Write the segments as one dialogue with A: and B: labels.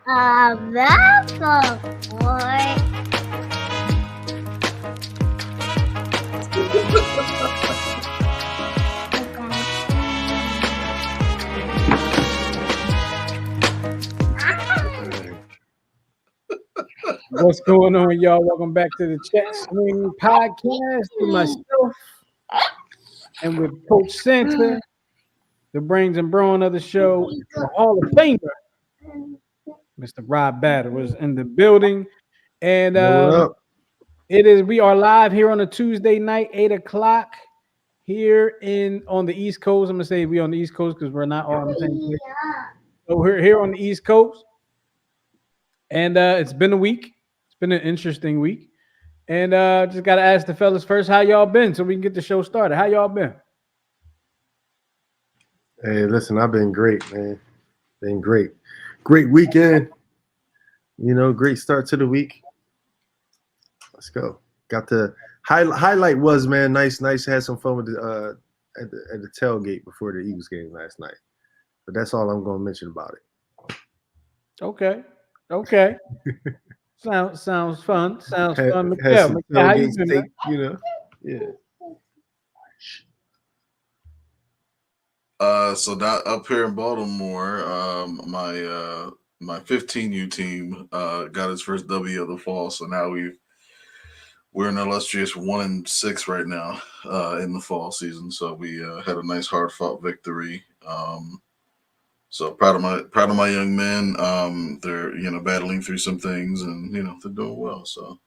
A: That's a boy.
B: What's going on, y'all? Welcome back to the Check Swing Podcast with myself and with Coach Santa, the brains and brawn of the show, the Hall of Famer, Mr. Rob Batter was in the building. And we are live here on a Tuesday night, 8:00 here on the East Coast. I'm gonna say we on the East Coast because we're not all on the same place. So we're here on the East Coast. And it's been a week. It's been an interesting week. And just got to ask the fellas first, how y'all been so we can get the show started. How y'all been?
C: Hey, listen, I've been great, man. Been great. Great weekend. Great start to the week. Let's go. Got the highlight was, man, nice. Had some fun with at the tailgate before the Eagles game last night. But that's all I'm going to mention about it.
B: Okay. Sounds fun. Sounds fun.
C: Had some tailgate steak, Yeah.
D: So that up here in Baltimore, my 15U team got its first W of the fall. So now we're an illustrious 1-6 right now in the fall season. So we had a nice hard fought victory. So proud of my young men. They're battling through some things, and they're doing well. So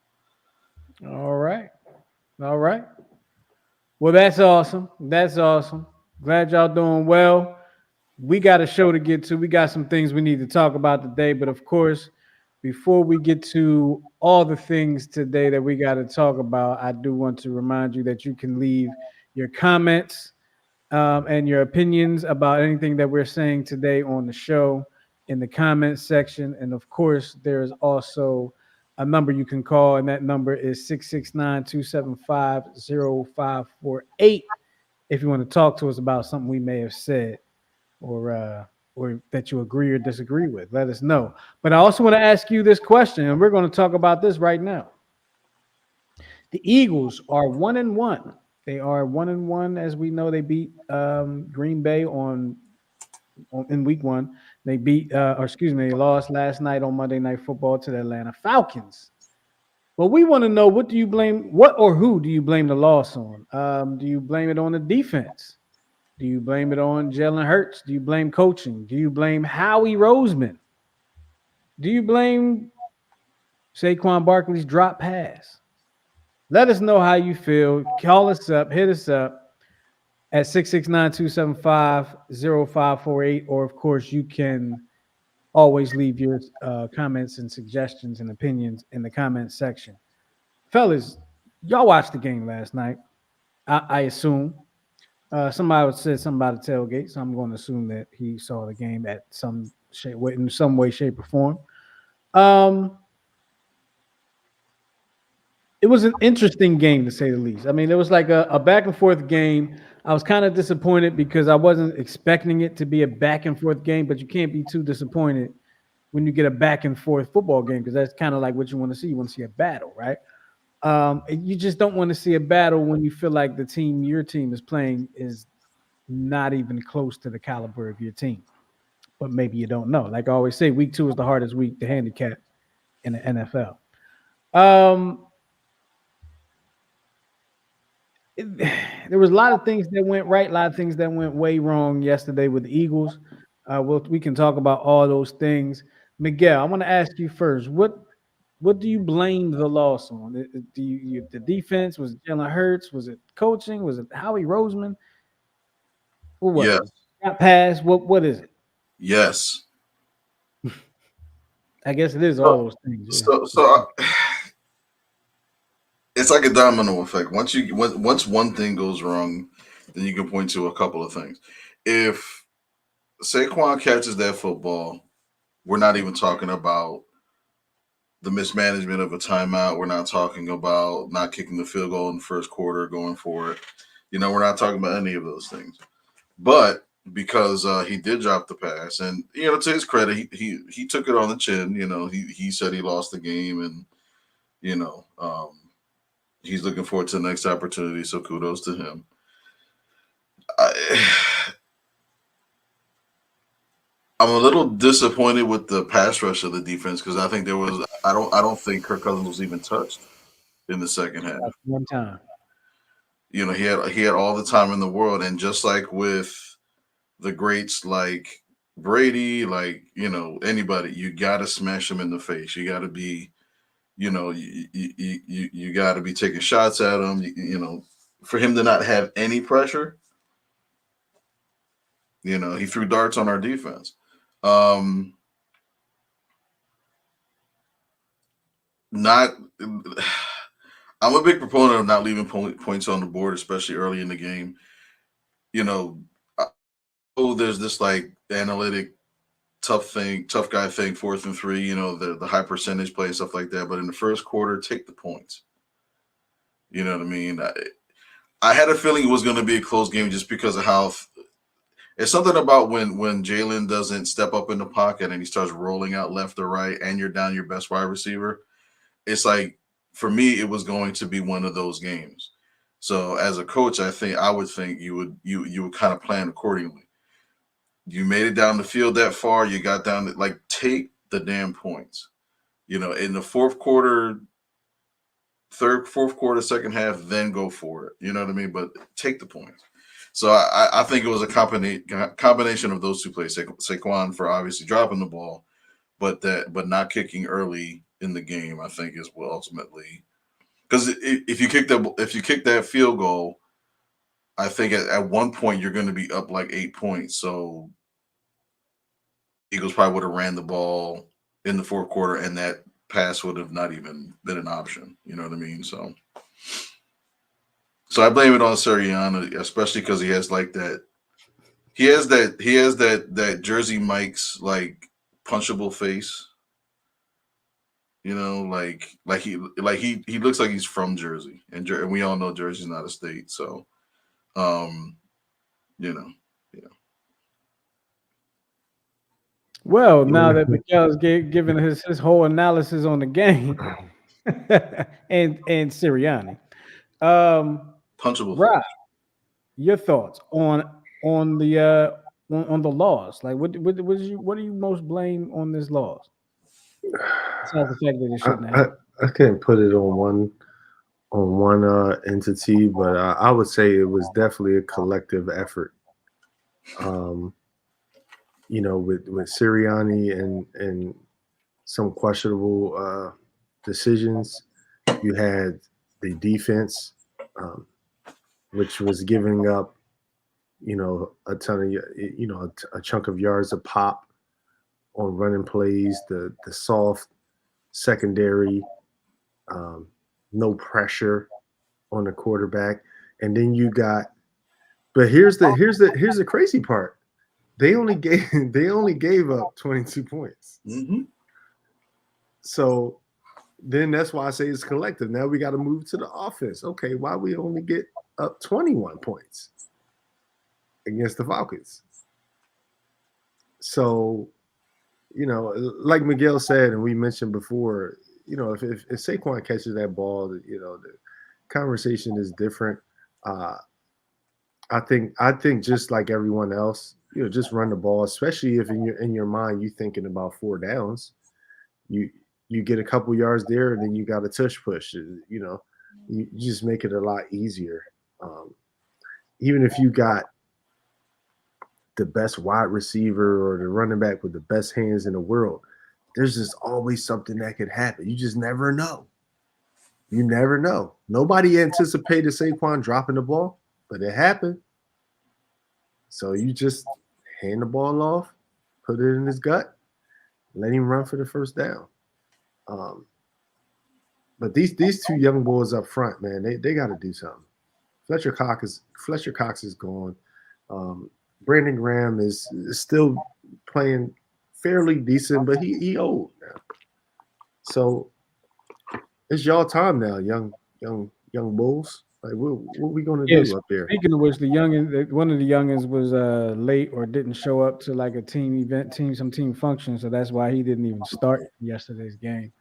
B: all right. Well, that's awesome. Glad y'all doing well. We got a show to get to. We got some things we need to talk about today. But of course, before we get to all the things today that we got to talk about, I do want to remind you that you can leave your comments and your opinions about anything that we're saying today on the show in the comments section. And of course, there's also a number you can call, and that number is 669-275-0548 if you want to talk to us about something we may have said or that you agree or disagree with. Let us know. But I also want to ask you this question, and we're going to talk about this right now. The Eagles are 1-1. They are 1-1, as we know. They beat Green Bay in week 1. They they lost last night on Monday Night Football to the Atlanta Falcons. Well, we want to know, what do you blame? What or who do you blame the loss on? Do you blame it on the defense? Do you blame it on Jalen Hurts? Do you blame coaching? Do you blame Howie Roseman? Do you blame Saquon Barkley's drop pass? Let us know how you feel. Call us up. Hit us up at 669-275-0548. Or, of course, you can always leave your comments and suggestions and opinions in the comments section. Fellas, y'all watched the game last night, I assume. Somebody said something about a tailgate, so I'm going to assume that he saw the game in some way, shape, or form. It was an interesting game, to say the least. I mean, it was like a back-and-forth game. I was kind of disappointed because I wasn't expecting it to be a back-and-forth game, but you can't be too disappointed when you get a back-and-forth football game because that's kind of like what you want to see. You want to see a battle, right? You just don't want to see a battle when you feel like the team your team is playing is not even close to the caliber of your team. But maybe you don't know. Like I always say, week 2 is the hardest week to handicap in the NFL. There was a lot of things that went right, a lot of things that went way wrong yesterday with the Eagles. We can talk about all those things. Miguel, I want to ask you first. What do you blame the loss on? The defense? Was it Jalen Hurts? Was it coaching? Was it Howie Roseman? Or what?
D: Yes.
B: Got pass. What is it?
D: Yes.
B: I guess it is all those things.
D: Yeah. So it's like a domino effect. Once one thing goes wrong, then you can point to a couple of things. If Saquon catches that football, we're not even talking about the mismanagement of a timeout. We're not talking about not kicking the field goal in the first quarter, going for it. We're not talking about any of those things. But because he did drop the pass, and to his credit, he took it on the chin. He said he lost the game, and you know, he's looking forward to the next opportunity. So kudos to him. I'm a little disappointed with the pass rush of the defense because I think there was I don't think Kirk Cousins was even touched in the second half.
B: One time.
D: He had all the time in the world, and just like with the greats like Brady, like anybody, you got to smash them in the face. You got to be, you got to be taking shots at him. For him to not have any pressure, he threw darts on our defense. Not. I'm a big proponent of not leaving points on the board, especially early in the game. There's this like analytic tough guy thing, 4th and 3. The high percentage play and stuff like that. But in the first quarter, take the points. You know what I mean? I had a feeling it was going to be a close game just because of how. It's something about when Jalen doesn't step up in the pocket and he starts rolling out left or right, and you're down your best wide receiver. It's like, for me, it was going to be one of those games. So as a coach, I would think you would kind of plan accordingly. You made it down the field that far. You got down to, like, take the damn points. In the fourth quarter, second half, then go for it. You know what I mean? But take the points. So I think it was a combination of those two plays. Saquon for obviously dropping the ball, but not kicking early in the game, I think, is what ultimately, because if you kick that field goal, I think at one point you're going to be up like 8 points. So Eagles probably would have ran the ball in the fourth quarter, and that pass would have not even been an option. You know what I mean? So I blame it on Sirianni, especially because he has like that. He has that Jersey Mike's like punchable face. He looks like he's from Jersey, and we all know Jersey's not a state. So, yeah.
B: Well, now that Miguel's given his whole analysis on the game, and Sirianni,
D: Punchable.
B: Rob, your thoughts on the on the loss? Like, what do you most blame on this loss? Besides the fact that it shouldn't have happened.
C: I can't put it on one entity, but I would say it was definitely a collective effort. With Sirianni and some questionable decisions, you had the defense, which was giving up, a ton of, a chunk of yards a pop on running plays, the soft secondary, no pressure on the quarterback, and then you got. But here's the crazy part. They only gave up 22 points.
D: Mm-hmm.
C: So then that's why I say it's collective. Now we got to move to the offense. Okay, why we only get up 21 points against the Falcons? So, like Miguel said, and we mentioned before, if Saquon catches that ball, the conversation is different. I think just like everyone else, just run the ball, especially if in your mind you're thinking about 4 downs. You get a couple yards there, and then you got a touch push. You just make it a lot easier. Even if you got the best wide receiver or the running back with the best hands in the world, there's just always something that could happen. You just never know. You never know. Nobody anticipated Saquon dropping the ball, but it happened. So you just hand the ball off, put it in his gut, let him run for the first down. But these two young boys up front, man, they got to do something. Fletcher Cox is gone. Brandon Graham is still playing fairly decent, but he old now. So it's y'all time now, young Bulls. Like, what we gonna
B: Yes.
C: do up there?
B: Speaking of which, one of the youngins was late or didn't show up to like a some team function, so that's why he didn't even start yesterday's game.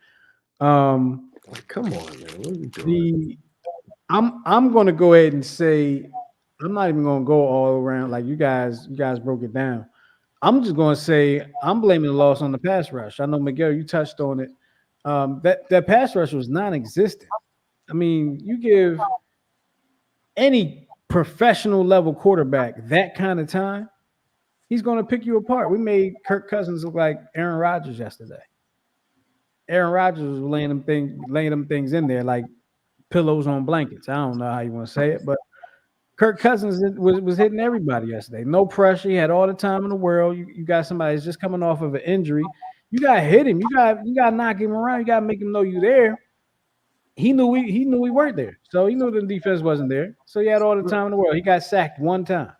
C: Like, come on, man. What are we doing?
B: I'm gonna go ahead and say I'm not even gonna go all around like you guys broke it down. I'm just gonna say I'm blaming the loss on the pass rush. I know Miguel, you touched on it. That pass rush was non-existent. I mean, you give any professional level quarterback that kind of time, he's going to pick you apart. We made Kirk Cousins look like Aaron Rodgers yesterday. Aaron Rodgers was laying them things in there like pillows on blankets. I don't know how you want to say it, but Kirk Cousins was hitting everybody yesterday. No pressure. He had all the time in the world. You got somebody that's just coming off of an injury. You got to hit him. You got to knock him around. You got to make him know you're there. He knew we weren't there, so he knew the defense wasn't there. So he had all the time in the world. He got sacked one time.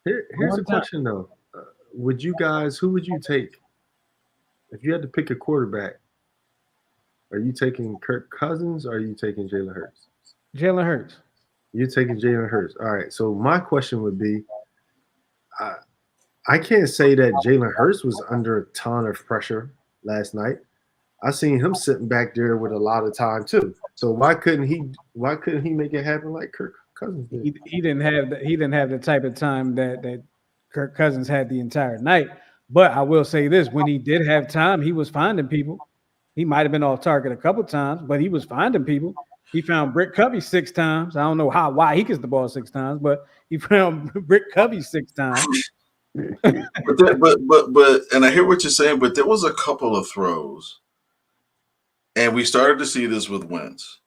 C: Here's a question though: who would you take if you had to pick a quarterback? Are you taking Kirk Cousins or are you taking Jalen Hurts?
B: Jalen Hurts.
C: You're taking Jalen Hurts. All right. So my question would be, I can't say that Jalen Hurts was under a ton of pressure last night. I seen him sitting back there with a lot of time too. So why couldn't he make it happen like Kirk Cousins did?
B: He didn't have the type of time that Kirk Cousins had the entire night. But I will say this: when he did have time, he was finding people. He might have been off target a couple times, but he was finding people. He found Brick Covey 6 times. I don't know why he gets the ball 6 times, but he found Brick Covey 6 times.
D: but and I hear what you're saying, but there was a couple of throws. And we started to see this with Wentz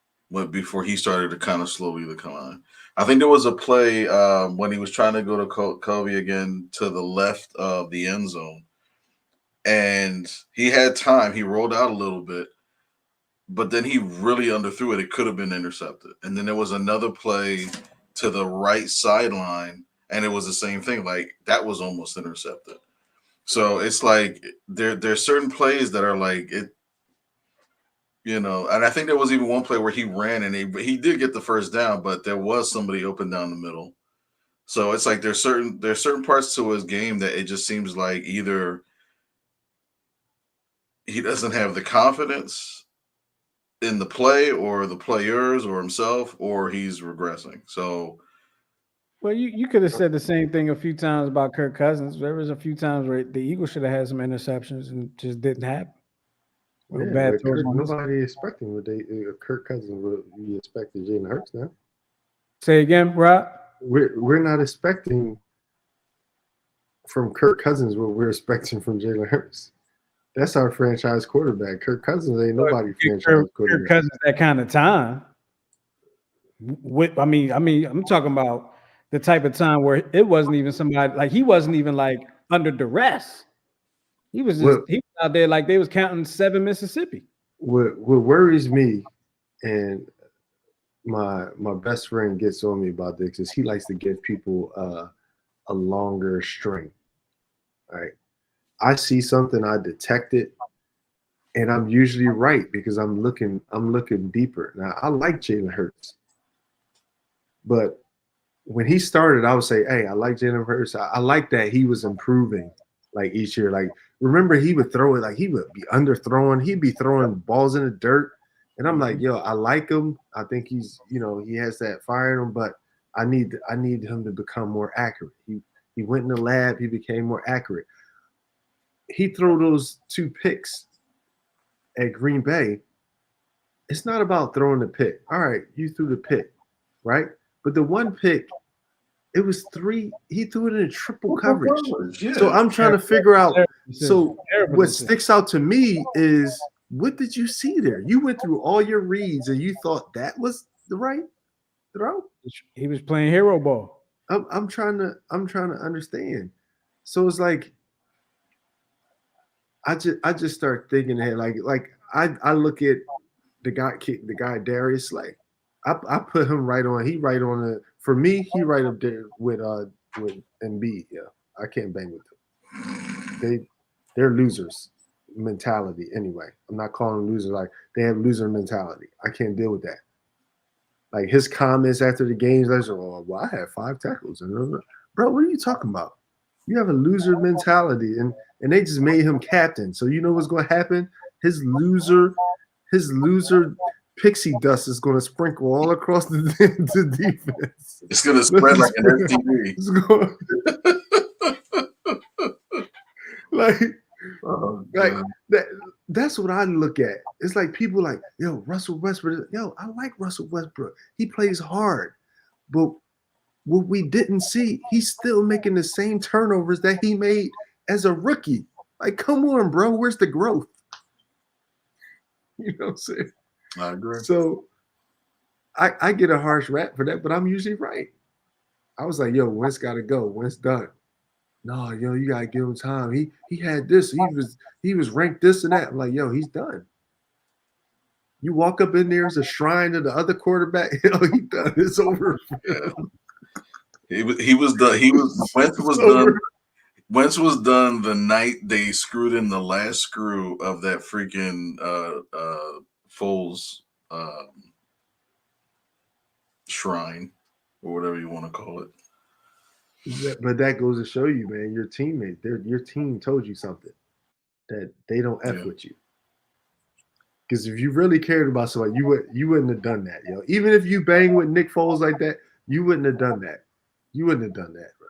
D: before he started to kind of slowly decline. I think there was a play when he was trying to go to Kobe again to the left of the end zone. And he had time. He rolled out a little bit, but then he really underthrew it. It could have been intercepted. And then there was another play to the right sideline, and it was the same thing. Like, that was almost intercepted. So it's like there's certain plays that are like it. And I think there was even one play where he ran and he did get the first down, but there was somebody open down the middle. So it's like there's certain parts to his game that it just seems like either he doesn't have the confidence in the play or the players or himself, or he's regressing. So,
B: well, you could have said the same thing a few times about Kirk Cousins. There was a few times where the Eagles should have had some interceptions and just didn't happen.
C: Yeah, nobody expecting what Kirk Cousins would be expecting Jalen Hurts now.
B: Say again, Rob?
C: We're not expecting from Kirk Cousins what we're expecting from Jalen Hurts. That's our franchise quarterback. Kirk Cousins ain't nobody franchise quarterback.
B: Kirk Cousins that kind of time. I'm talking about the type of time where it wasn't even somebody like he wasn't even like under duress. He was out there like they was counting 7 Mississippi.
C: What worries me, and my best friend gets on me about this, is he likes to give people a longer string. All right. I see something, I detect it, and I'm usually right because I'm looking deeper. Now I like Jalen Hurts, but when he started, I would say, hey, I like Jalen Hurts. I like that he was improving like each year. Like, remember, he would throw it, like he would be underthrowing, he'd be throwing balls in the dirt. And I'm like, yo, I like him. I think he's, he has that fire in him, but I need him to become more accurate. He went in the lab, he became more accurate. He threw those 2 picks at Green Bay. It's not about throwing the pick. All right, you threw the pick, right? But the one pick, it was 3. He threw it in triple coverage. Yeah. So I'm trying to figure out. So what sticks out to me is, what did you see there? You went through all your reads and you thought that was the right throw?
B: He was playing hero ball.
C: I'm trying to understand. So it's like I just start thinking ahead. Like I look at the guy Darius. Like I put him right on. He right on the. For me, he right up there with Embiid. Yeah, I can't bang with them. They're losers mentality anyway. I'm not calling them losers. Like, they have loser mentality. I can't deal with that. like his comments after the games, like, oh, well, I had 5 tackles. And I'm like, bro, what are you talking about? You have a loser mentality, and they just made him captain. So you know what's going to happen? His loser pixie dust is going to sprinkle all across the defense.
D: It's going to spread like an STD.
C: Like that. That's what I look at. It's like people like, yo, Russell Westbrook. Yo, I like Russell Westbrook. He plays hard, but what we didn't see, he's still making the same turnovers that he made as a rookie. Like, come on, bro. Where's the growth? You know what I'm saying?
D: I agree.
C: So I get a harsh rap for that, but I'm usually right. I was like, yo, Wentz got to go. Wentz done. No, yo, you gotta give him time. He had this. He was ranked this and that. I'm like, yo, he's done. You walk up in there as a shrine to the other quarterback. Yo, he done. It's over.
D: He was done. Wentz was done. Wentz was done the night they screwed in the last screw of that freaking Foles shrine or whatever you want to call it.
C: But that goes to show you, man, your teammate, your team told you something that they don't F with you. Because if you really cared about somebody, you wouldn't have done that, yo. Even if you bang with Nick Foles like that, you wouldn't have done that. You wouldn't have done that, bro.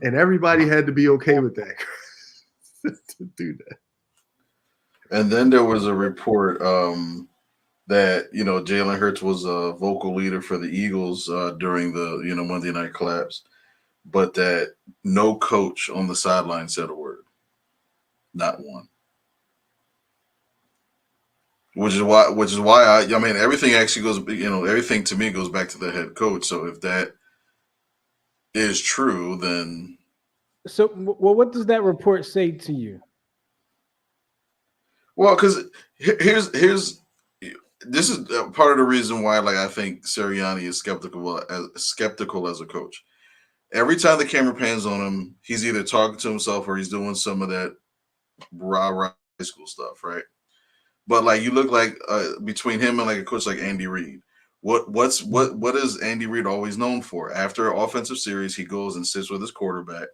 C: And everybody had to be okay with that to do that.
D: And then there was a report that Jalen Hurts was a vocal leader for the Eagles during the Monday night collapse. But that no coach on the sideline said a word. Not one. Which is why I mean, everything actually goes, everything to me goes back to the head coach. So if that is true, then.
B: So, well, what does that report say to you?
D: Well, because here's this is part of the reason why, like, I think Sirianni is skeptical as a coach. Every time the camera pans on him, he's either talking to himself or he's doing some of that rah high school stuff, right? But like, you look like between him and like a coach like Andy Reid, what is Andy Reid always known for? After an offensive series, he goes and sits with his quarterback.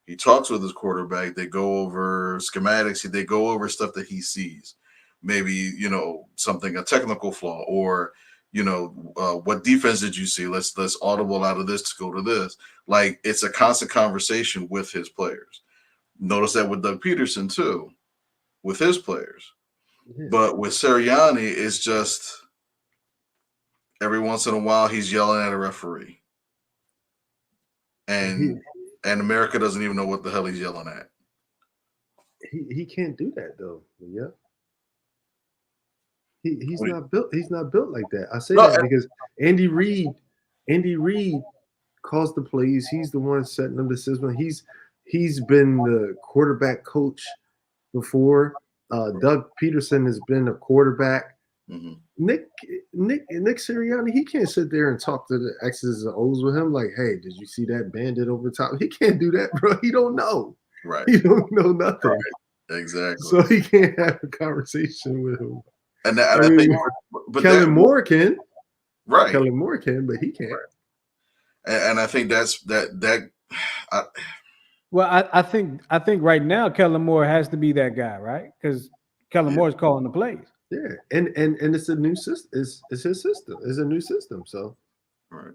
D: He talks with his quarterback. They go over schematics. They go over stuff that he sees. Maybe something, a technical flaw, or what defense did you see? Let's audible out of this to go to this. Like, it's a constant conversation with his players. Notice that with Doug Peterson too, with his players. Yeah. But with Sirianni, it's just every once in a while he's yelling at a referee, and America doesn't even know what the hell he's yelling at.
C: He can't do that though. Yeah. He's not built. He's not built like that. I say that because Andy Reid calls the plays. He's the one setting them the system. He's been the quarterback coach before. Doug Peterson has been a quarterback. Mm-hmm. Nick Sirianni, he can't sit there and talk to the X's and O's with him like, hey, did you see that bandit over top? He can't do that, bro. He don't know.
D: Right.
C: He don't know nothing.
D: Right. Exactly.
C: So he can't have a conversation with him.
D: And I think
C: Kellen Moore can.
D: Right.
C: Kellen Moore can, but he can't.
D: And I think that's that.
B: Well, I think right now Kellen Moore has to be that guy, right? Because Kellen Moore is calling the plays.
C: Yeah, and it's a new system. It's his system. It's a new system. So,
D: right.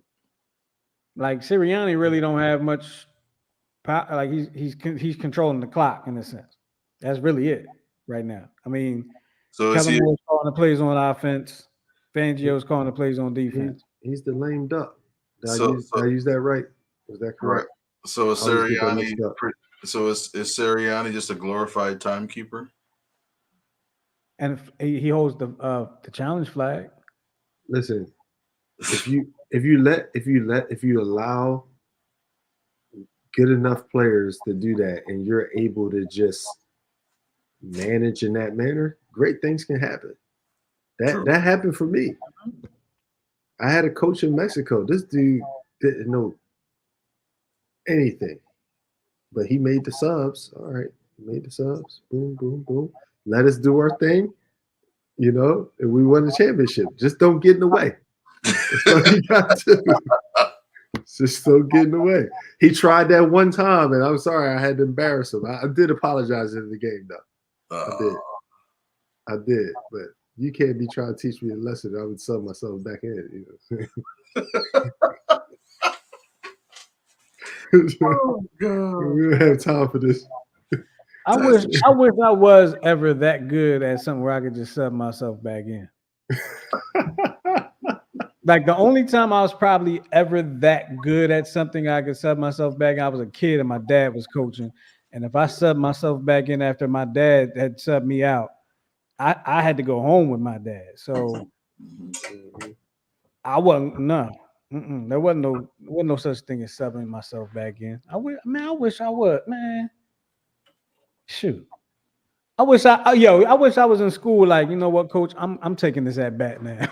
B: Like Sirianni really don't have much power. Like he's controlling the clock in a sense. That's really it right now. I mean, so Kellen Moore's calling the plays on offense. Fangio's calling the plays on defense.
C: He's the lame duck. Did I use that right? Was that correct?
D: Right. So is Sirianni? Is Sirianni just a glorified timekeeper?
B: And he holds the challenge flag.
C: Listen, if you allow good enough players to do that, and you're able to just manage in that manner, great things can happen. That happened for me. I had a coach in Mexico. This dude didn't know anything, but he made the subs. All right, he made the subs. Boom, boom, boom. Let us do our thing, and we won the championship. Just don't get in the way. That's all you got to do. Just still getting away. He tried that one time, and I'm sorry I had to embarrass him. I did apologize in the game, though. I did, but you can't be trying to teach me a lesson. I would sub myself back in.
D: Oh God.
C: We don't have time for this.
B: I wish I was ever that good at something where I could just sub myself back in. Like the only time I was probably ever that good at something I could sub myself back in, I was a kid and my dad was coaching. And if I subbed myself back in after my dad had subbed me out, I had to go home with my dad. So I wasn't there wasn't no such thing as subbing myself back in. I wish I would, man. Shoot. I wish I was in school. Like, you know what, coach? I'm taking this at bat now.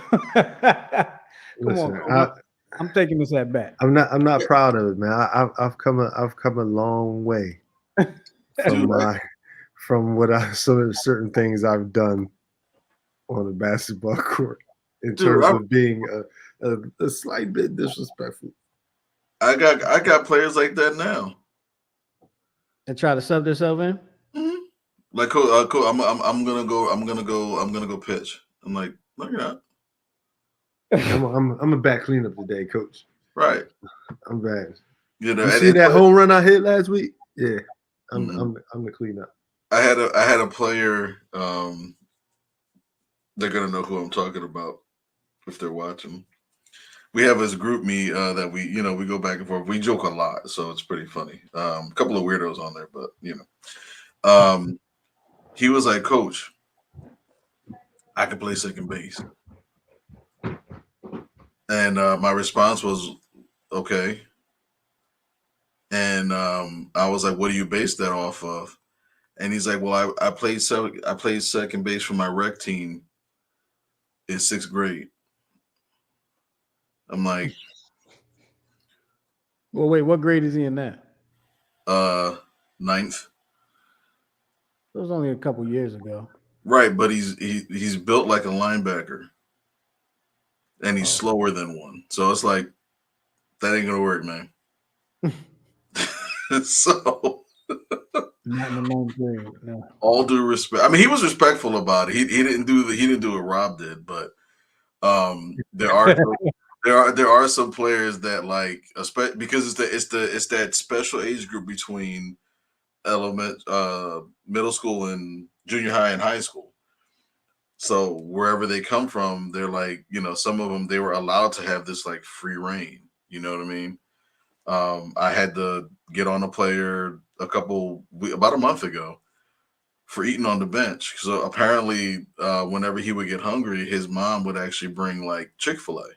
B: Come on, coach. I'm taking this at bat.
C: I'm not proud of it, man. I've come a long way from certain things I've done on the basketball court in terms of being a slight bit disrespectful.
D: I got players like that now.
B: And try to sub themselves in.
D: Mm-hmm. Like, cool. I'm gonna go pitch. I'm like, no, you're not.
C: I'm a back cleanup today, coach.
D: Right.
C: I'm back.
D: You know,
C: you see that home run I hit last week? Yeah. I'm the cleanup.
D: I had a player. They're gonna know who I'm talking about if they're watching. We have this group me that we go back and forth. We joke a lot, so it's pretty funny. A couple of weirdos on there, but he was like, Coach, I can play second base. And my response was, okay. And I was like, what do you base that off of? And he's like, well, I played second base for my rec team in 6th grade. I'm like,
B: well, wait, what grade is he in that?
D: 9th.
B: It was only a couple years ago.
D: Right, but he's built like a linebacker. And he's slower than one. So it's like, that ain't gonna work, man. So
B: not in the 9th grade. No.
D: All due respect. I mean, he was respectful about it. He didn't do what Rob did, but there are some players that like, because it's that special age group between middle school and junior high and high school. So wherever they come from, they're like, some of them, they were allowed to have this like free reign. You know what I mean? I had to get on a player about a month ago for eating on the bench. So apparently whenever he would get hungry, his mom would actually bring like Chick-fil-A.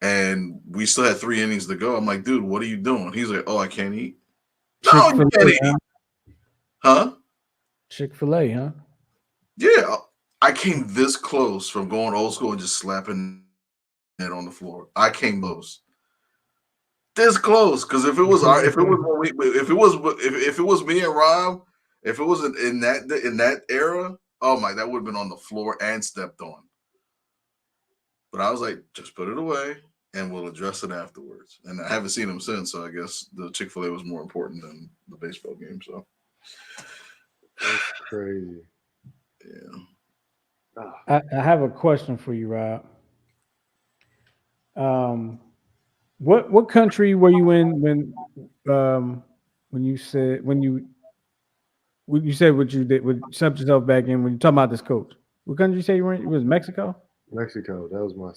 D: And we still had 3 innings to go. I'm like, dude, what are you doing? He's like, oh, I can't eat. No, you can't eat. Huh?
B: Chick-fil-A, huh?
D: Yeah. I came this close from going old school and just slapping it on the floor. I came close. This close. Because if it was me and Rob, if it was in that era, oh my, that would have been on the floor and stepped on. But I was like, just put it away and we'll address it afterwards. And I haven't seen him since, so I guess the Chick-fil-A was more important than the baseball game. So
C: that's crazy.
B: Yeah. I have a question for you, Rob. What country were you in when you said what you did with sub yourself back in when you talking about this coach? What country you say you were in? It was Mexico?
C: Mexico. That was my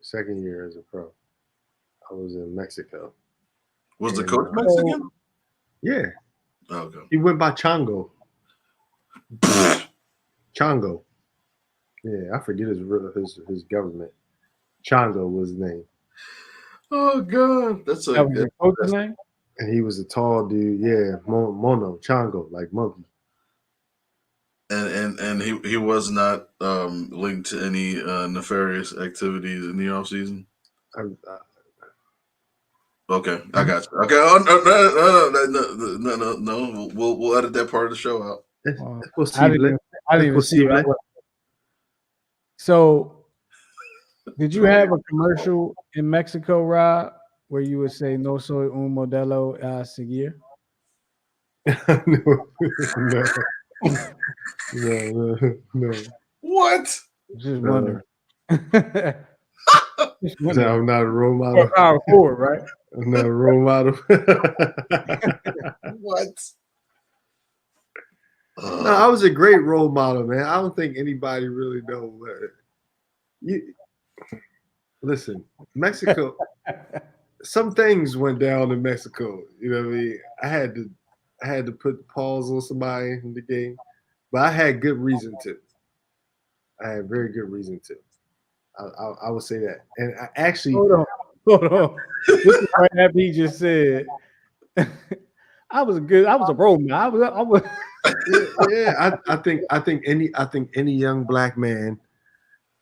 C: second year as a pro. I was in Mexico.
D: Was the coach Mexican?
C: Yeah.
D: Oh, okay.
C: He went by Chango. Chango. Yeah, I forget his government. Chango was his name.
D: Oh God, that's a good
B: coach's name.
C: And he was a tall dude. Yeah, Mono Chango, like monkey.
D: And he was not linked to any nefarious activities in the off season. Okay, I got you. Okay, no. We'll edit that part of the show out.
B: I didn't even see it. So Did you have a commercial in Mexico, Rob, where you would say "No soy un modelo a seguir"?
C: No.
D: What?
B: Just wondering. Just wondering.
C: I'm not a role
B: You're
C: model.
B: a power forward, right?
C: I'm not a role model.
D: What?
C: No, I was a great role model, man. I don't think anybody really knows what you listen. Mexico, some things went down in Mexico. You know what I mean? I had to put pause on somebody in the game, but I had good reason to. I had very good reason to. I would say that. And I actually,
B: Hold on. This is right after he just said, I was a role model. I was.
C: yeah. I think any young black man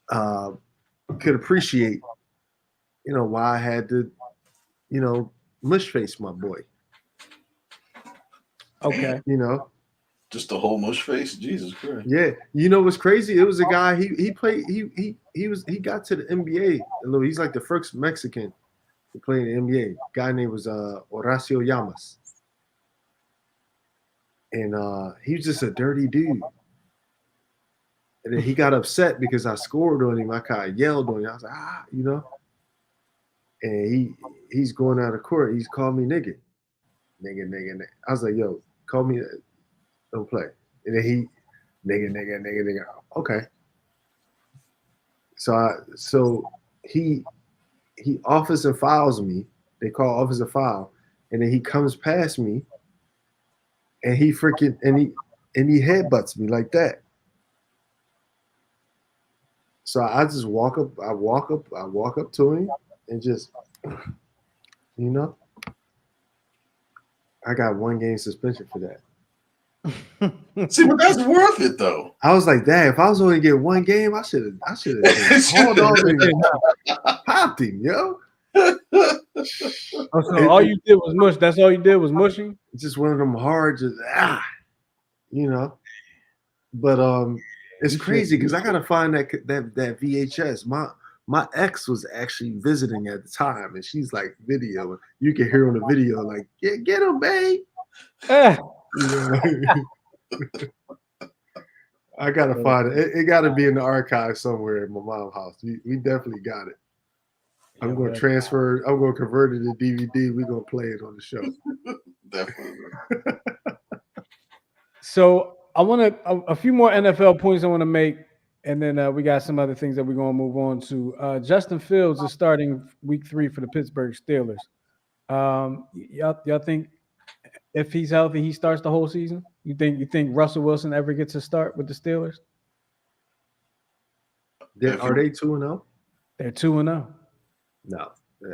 C: could appreciate, why I had to, mush face my boy.
B: Okay.
D: Just the whole mush face? Jesus Christ.
C: Yeah. You know what's crazy? It was a guy, he played, he got to the NBA. He's like the first Mexican to play in the NBA. Guy name was Horacio Llamas. And he was just a dirty dude. And then he got upset because I scored on him. I kind of yelled on him. I was like, And he's going out of court. He's called me nigga. Nigga. I was like, yo, call me that. Don't play. And then he, nigga. Okay. So he offers and fouls me. They call offers and foul. And then he comes past me and he headbutts me like that. So I just walk up to him and just, I got 1 game suspension for that.
D: See, but that's worth it though.
C: I was like, "Dad, if I was only to get 1 game, I should have hauled off and popped him, yo."
B: So all you did was mush. That's all you did was mushing.
C: Just one of them hard, just But it's crazy because I gotta find that VHS. My ex was actually visiting at the time, and she's like video. You can hear on the video like, "Yeah, get him, babe." I gotta find it. It got to be in the archive somewhere in my mom's house. We definitely got it. I'm going to transfer. I'm going to convert it to DVD. We're going to play it on the show.
D: Definitely.
B: So I want a few more NFL points I want to make, and then we got some other things that we're going to move on to. Justin Fields is starting week 3 for the Pittsburgh Steelers. Y'all think if he's healthy, he starts the whole season? You think Russell Wilson ever gets a start with the Steelers?
C: Are they 2-0?
B: They're 2-0.
C: No,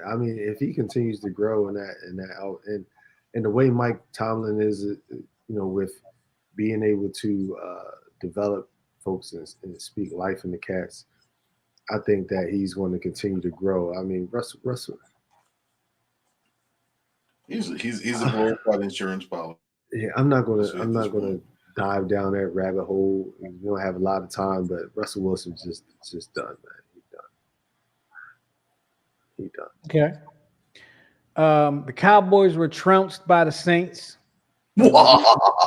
C: I mean if he continues to grow in that and the way Mike Tomlin is, with being able to develop folks and speak life in the cats, I think that he's going to continue to grow. I mean, Russell.
D: He's a glorified insurance policy.
C: Yeah, I'm not gonna dive down that rabbit hole. We don't have a lot of time, but Russell Wilson's just done, man. He done.
B: Okay. The Cowboys were trounced by the Saints. I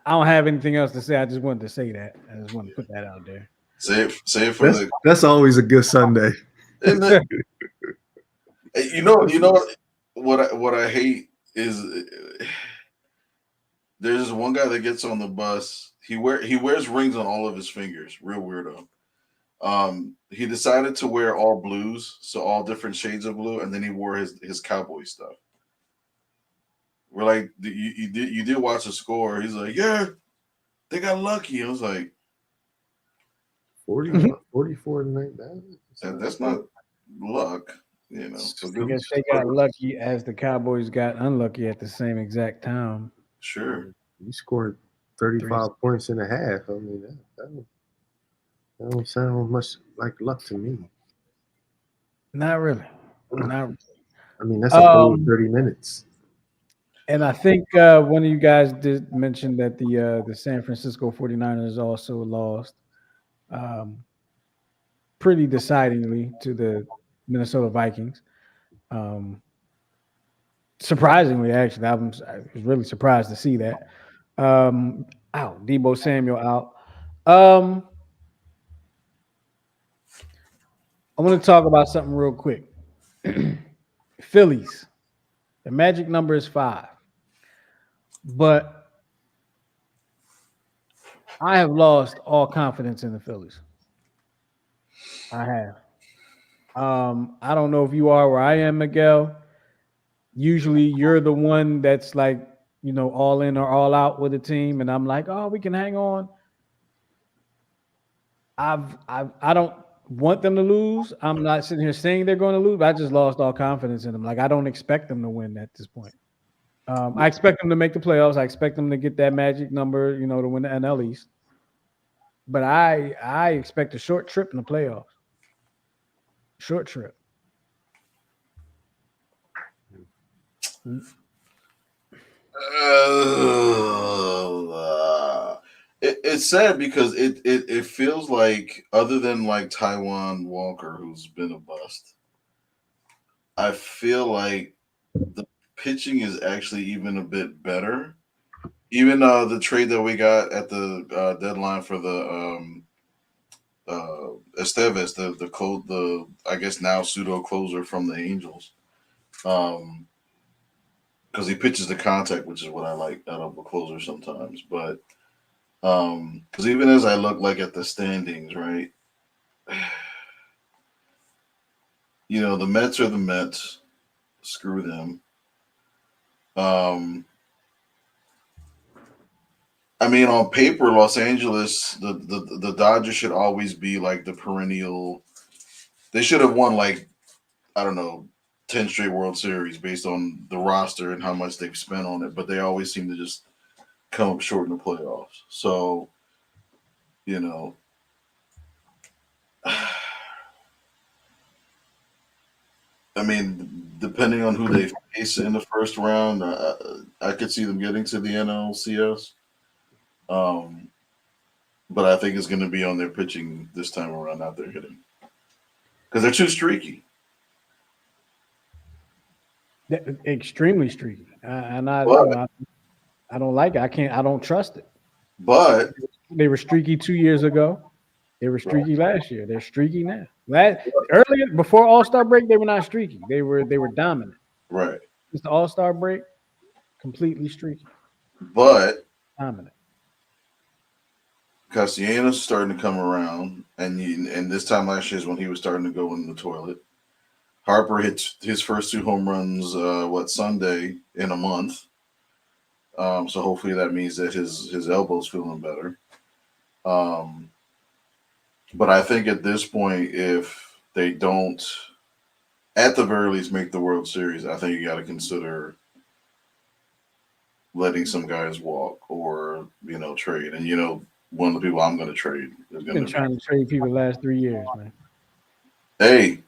B: don't have anything else to say. I just wanted to say that. I just wanted to put that out there.
D: Say it for
C: that's always a good Sunday.
D: You know what I hate is there's one guy that gets on the bus. He wears rings on all of his fingers. Real weirdo. He decided to wear all blues, so all different shades of blue, and then he wore his Cowboy stuff. We're like, you did watch the score. He's like, yeah, they got lucky. I was like,
C: 44 tonight.
D: That's not luck, So
B: I guess they got lucky as the Cowboys got unlucky at the same exact time.
D: Sure.
C: You scored 35 points in a half. I mean, that don't sound much like luck to me.
B: Not really. Not really.
C: I mean, that's a whole 30 minutes.
B: And I think one of you guys did mention that the San Francisco 49ers also lost. pretty decidingly to the Minnesota Vikings. Surprisingly, actually, I was really surprised to see that. Debo Samuel out. I want to talk about something real quick. Phillies. The magic number is 5. But I have lost all confidence in the Phillies. I have. I don't know if you are where I am, Miguel. Usually you're the one that's like, all in or all out with the team. And I'm like, oh, we can hang on. I don't want them to lose. I'm not sitting here saying they're going to lose. I just lost all confidence in them. Like, I don't expect them to win at this point. I expect them to make the playoffs. I expect them to get that magic number, to win the NL East. But I expect a short trip in the playoffs. Short trip.
D: It's sad because it feels like, other than like Taiwan Walker, who's been a bust, I feel like the pitching is actually even a bit better. Even the trade that we got at the deadline for the Esteves, the I guess now pseudo closer from the Angels, because he pitches the contact, which is what I like out of a closer sometimes. But because even as I look like at the standings, right, the Mets are the Mets. Screw them. I mean, on paper, Los Angeles, the Dodgers should always be like the perennial. They should have won, like, I don't know, 10 straight World Series based on the roster and how much they've spent on it, but they always seem to just come up short in the playoffs. So, I mean, depending on who they face in the first round, I could see them getting to the NLCS. But I think it's going to be on their pitching this time around, not their hitting, because they're too streaky.
B: Extremely streaky, and I don't like it. I don't trust it.
D: But
B: they were streaky 2 years ago. They were streaky last year. They're streaky now. Earlier, before All-Star break, they were not streaky. They were dominant.
D: Right.
B: It's the All-Star break, completely streaky.
D: But
B: dominant.
D: Castellanos starting to come around, and this time last year is when he was starting to go in the toilet. Harper hit his first 2 home runs, Sunday in a month. So hopefully that means that his elbow's feeling better. But I think at this point, if they don't, at the very least, make the World Series, I think you got to consider letting some guys walk or trade. And one of the people I'm going to trade is going to be
B: trying to trade people the last 3 years, man.
D: Hey,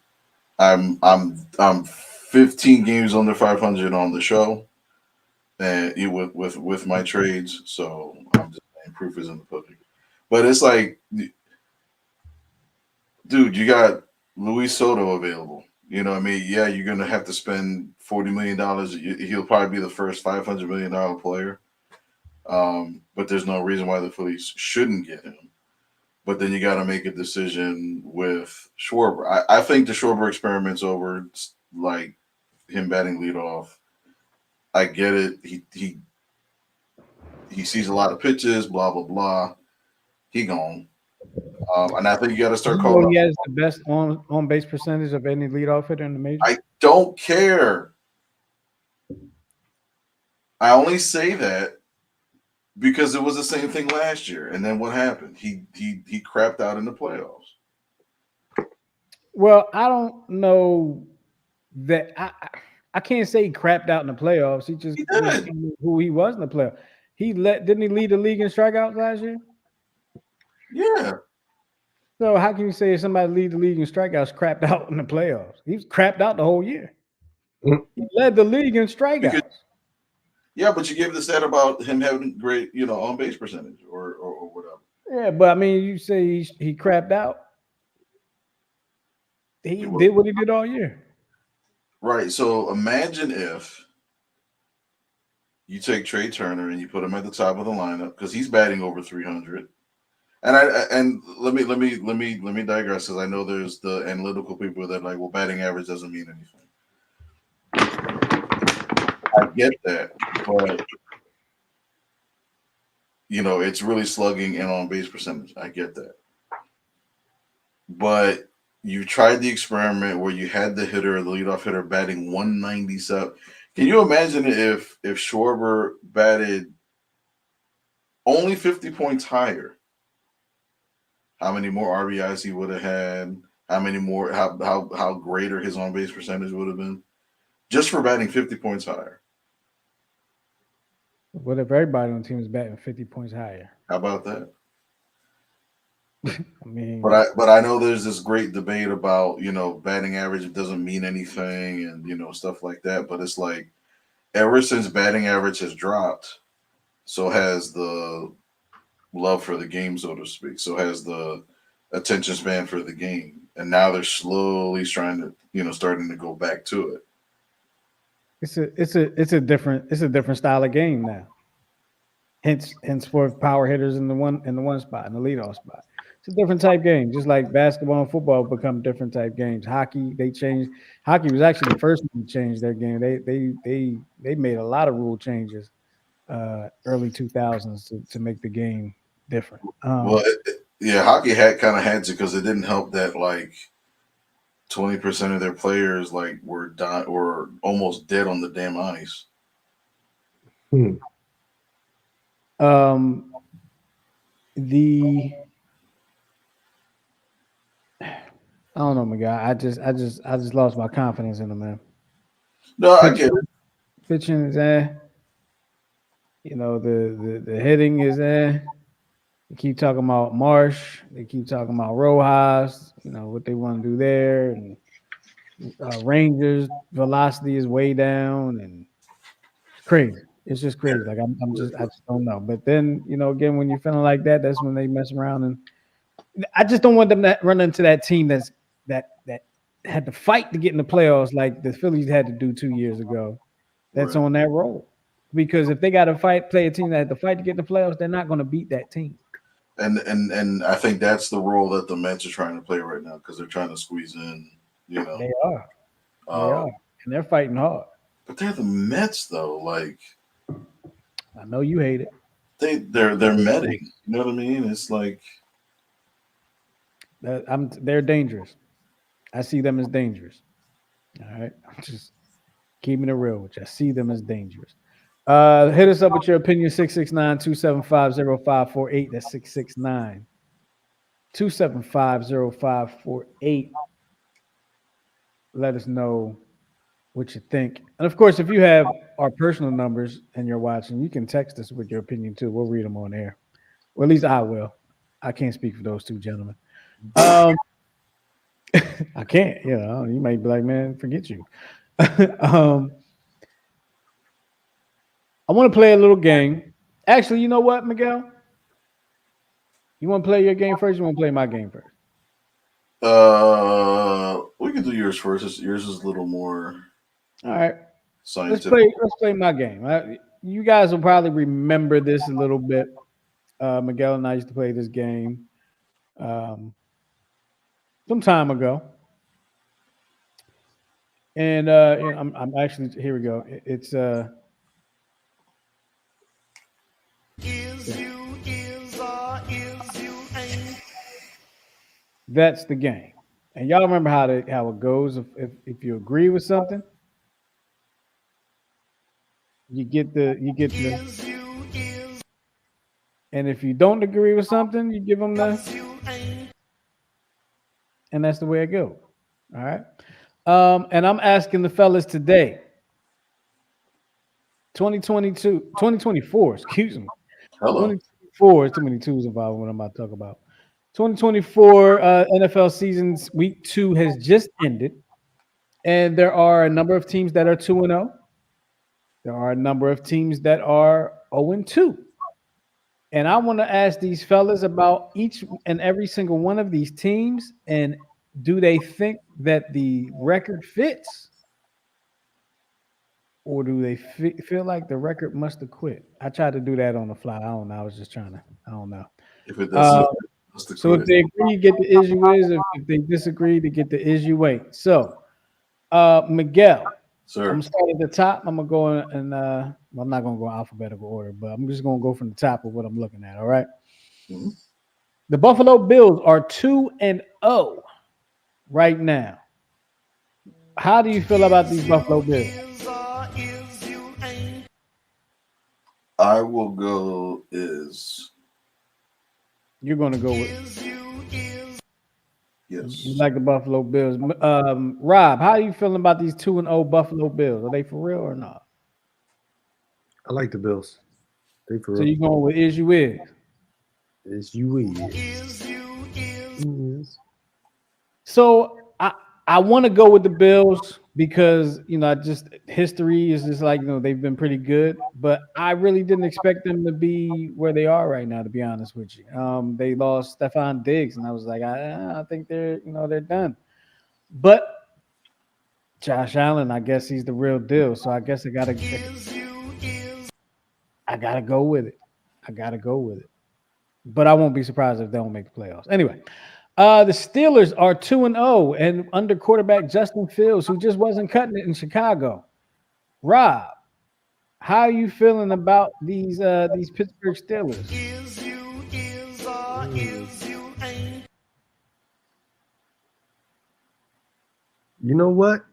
D: I'm 15 games under 500 on the show, and with my trades. So I'm just saying, proof is in the pudding. But it's like, dude, you got Luis Soto available. You know what I mean? Yeah, you're gonna have to spend $40 million. He'll probably be the first $500 million player. But there's no reason why the Phillies shouldn't get him. But then you got to make a decision with Schwarber. I think the Schwarber experiment's over. It's like him batting leadoff. I get it. He sees a lot of pitches. Blah blah blah. He gone. And I think you got to start calling.
B: He has the best on base percentage of any leadoff hitter in the major.
D: I don't care. I only say that because it was the same thing last year. And then what happened? He crapped out in the playoffs.
B: Well, I don't know that I can't say he crapped out in the playoffs. He just did who he was in the playoffs. Didn't he lead the league in strikeouts last year?
D: Yeah.
B: So how can you say if somebody lead the league in strikeouts crapped out in the playoffs? He was crapped out the whole year. He led the league in strikeouts.
D: Yeah, but you gave the stat about him having great, on base percentage or whatever.
B: Yeah, but I mean, you say he crapped out. He did what he did all year.
D: Right. So imagine if you take Trey Turner and you put him at the top of the lineup because he's batting over 300. And let me digress because I know there's the analytical people that are like, well, batting average doesn't mean anything. I get that, but it's really slugging and on base percentage. I get that, but you tried the experiment where you had the leadoff hitter, batting 197. Can you imagine if Schwarber batted only 50 points higher? How many more RBIs he would have had? How many more? How greater his on base percentage would have been, just for batting 50 points higher?
B: What if everybody on the team is batting 50 points higher?
D: How about that?
B: I mean,
D: but I know there's this great debate about batting average doesn't mean anything and stuff like that. But it's like ever since batting average has dropped, so has the love for the game, so to speak. So has the attention span for the game, and now they're slowly starting to go back to it.
B: It's a different style of game now. Henceforth, power hitters in the one spot, in the leadoff spot. It's a different type game, just like basketball and football become different type games. Hockey, they changed. Hockey was actually the first one to change their game. They made a lot of rule changes early 2000s to make the game different.
D: Hockey kind of had to because it didn't help that like 20% of their players were almost dead on the damn ice.
B: I don't know, my guy. I just lost my confidence in him, man.
D: No, I get it.
B: Pitching is the hitting is They keep talking about Marsh. They keep talking about Rojas. What they want to do there, and Rangers velocity is way down, and it's crazy. It's just crazy. Like I just don't know. But then again, when you're feeling like that, that's when they mess around, and I just don't want them to run into that team that had to fight to get in the playoffs like the Phillies had to do 2 years ago. That's right. On that roll. Because if they got to play a team that had to fight to get in the playoffs, they're not going to beat that team.
D: And I think that's the role that the Mets are trying to play right now because they're trying to squeeze in.
B: They are. They are, and they're fighting hard.
D: But they're the Mets, though. Like,
B: I know you hate it.
D: They're Metting. You know what I mean? It's like
B: they're dangerous. I see them as dangerous. All right, I'm just keeping it real with you. I see them as dangerous. Hit us up with your opinion, 669-275-0548. That's 669-275-0548. Let us know what you think. And of course, if you have our personal numbers and you're watching, you can text us with your opinion too. We'll read them on air. Well, at least I will. I can't speak for those two gentlemen. I can't. You might be like, man, forget you. I want to play a little game. Actually, you know what, Miguel? You want to play your game first? You want to play my game first?
D: We can do yours first. Yours is a little more.
B: All right.
D: Scientific.
B: Let's play my game. You guys will probably remember this a little bit. Miguel and I used to play this game some time ago. And I'm actually, here we go. It's that's the game. And y'all remember how it goes. If you agree with something, you get the and if you don't agree with something, you give them the, and that's the way it goes. All right. And I'm asking the fellas today, 2024, excuse me.
D: Hello.
B: 2024 is too many twos involved when I'm about to talk about. 2024 NFL season's week 2 has just ended. And there are a number of teams that are 2-0. There are a number of teams that are 0-2. And I want to ask these fellas about each and every single one of these teams and do they think that the record fits, or do they feel like the record must have quit? I tried to do that on the fly. I don't know. I was just trying to. I don't know.
D: If it
B: Uh,
D: doesn't, that's the
B: so if
D: quit.
B: they agree, get the issue is. If they disagree, to get the issue wait. So, Miguel, I'm
D: Sir.
B: gonna start at the top. I'm gonna go in, well, I'm not gonna go in alphabetical order, but I'm just gonna go from the top of what I'm looking at. All right.
D: Mhm.
B: The Buffalo Bills are 2-0 right now. How do you feel about these Buffalo Bills?
D: I will go is
B: You're gonna go with you
D: yes.
B: like the Buffalo Bills. Rob, how are you feeling about these 2-0 Buffalo Bills? Are they for real or not?
C: I like the Bills. They for
B: So
C: real.
B: you going with is you is?
C: It's you is.
B: So I want to go with the Bills because I just history is just like they've been pretty good, but I really didn't expect them to be where they are right now. To be honest with you, they lost Stephon Diggs, and I was like, I think they're done. But Josh Allen, I guess he's the real deal. So I guess I gotta go with it. I gotta go with it. But I won't be surprised if they don't make the playoffs. Anyway, the Steelers are 2-0 and under quarterback Justin Fields, who just wasn't cutting it in Chicago. Rob, how are you feeling about these Pittsburgh Steelers?
C: You know what?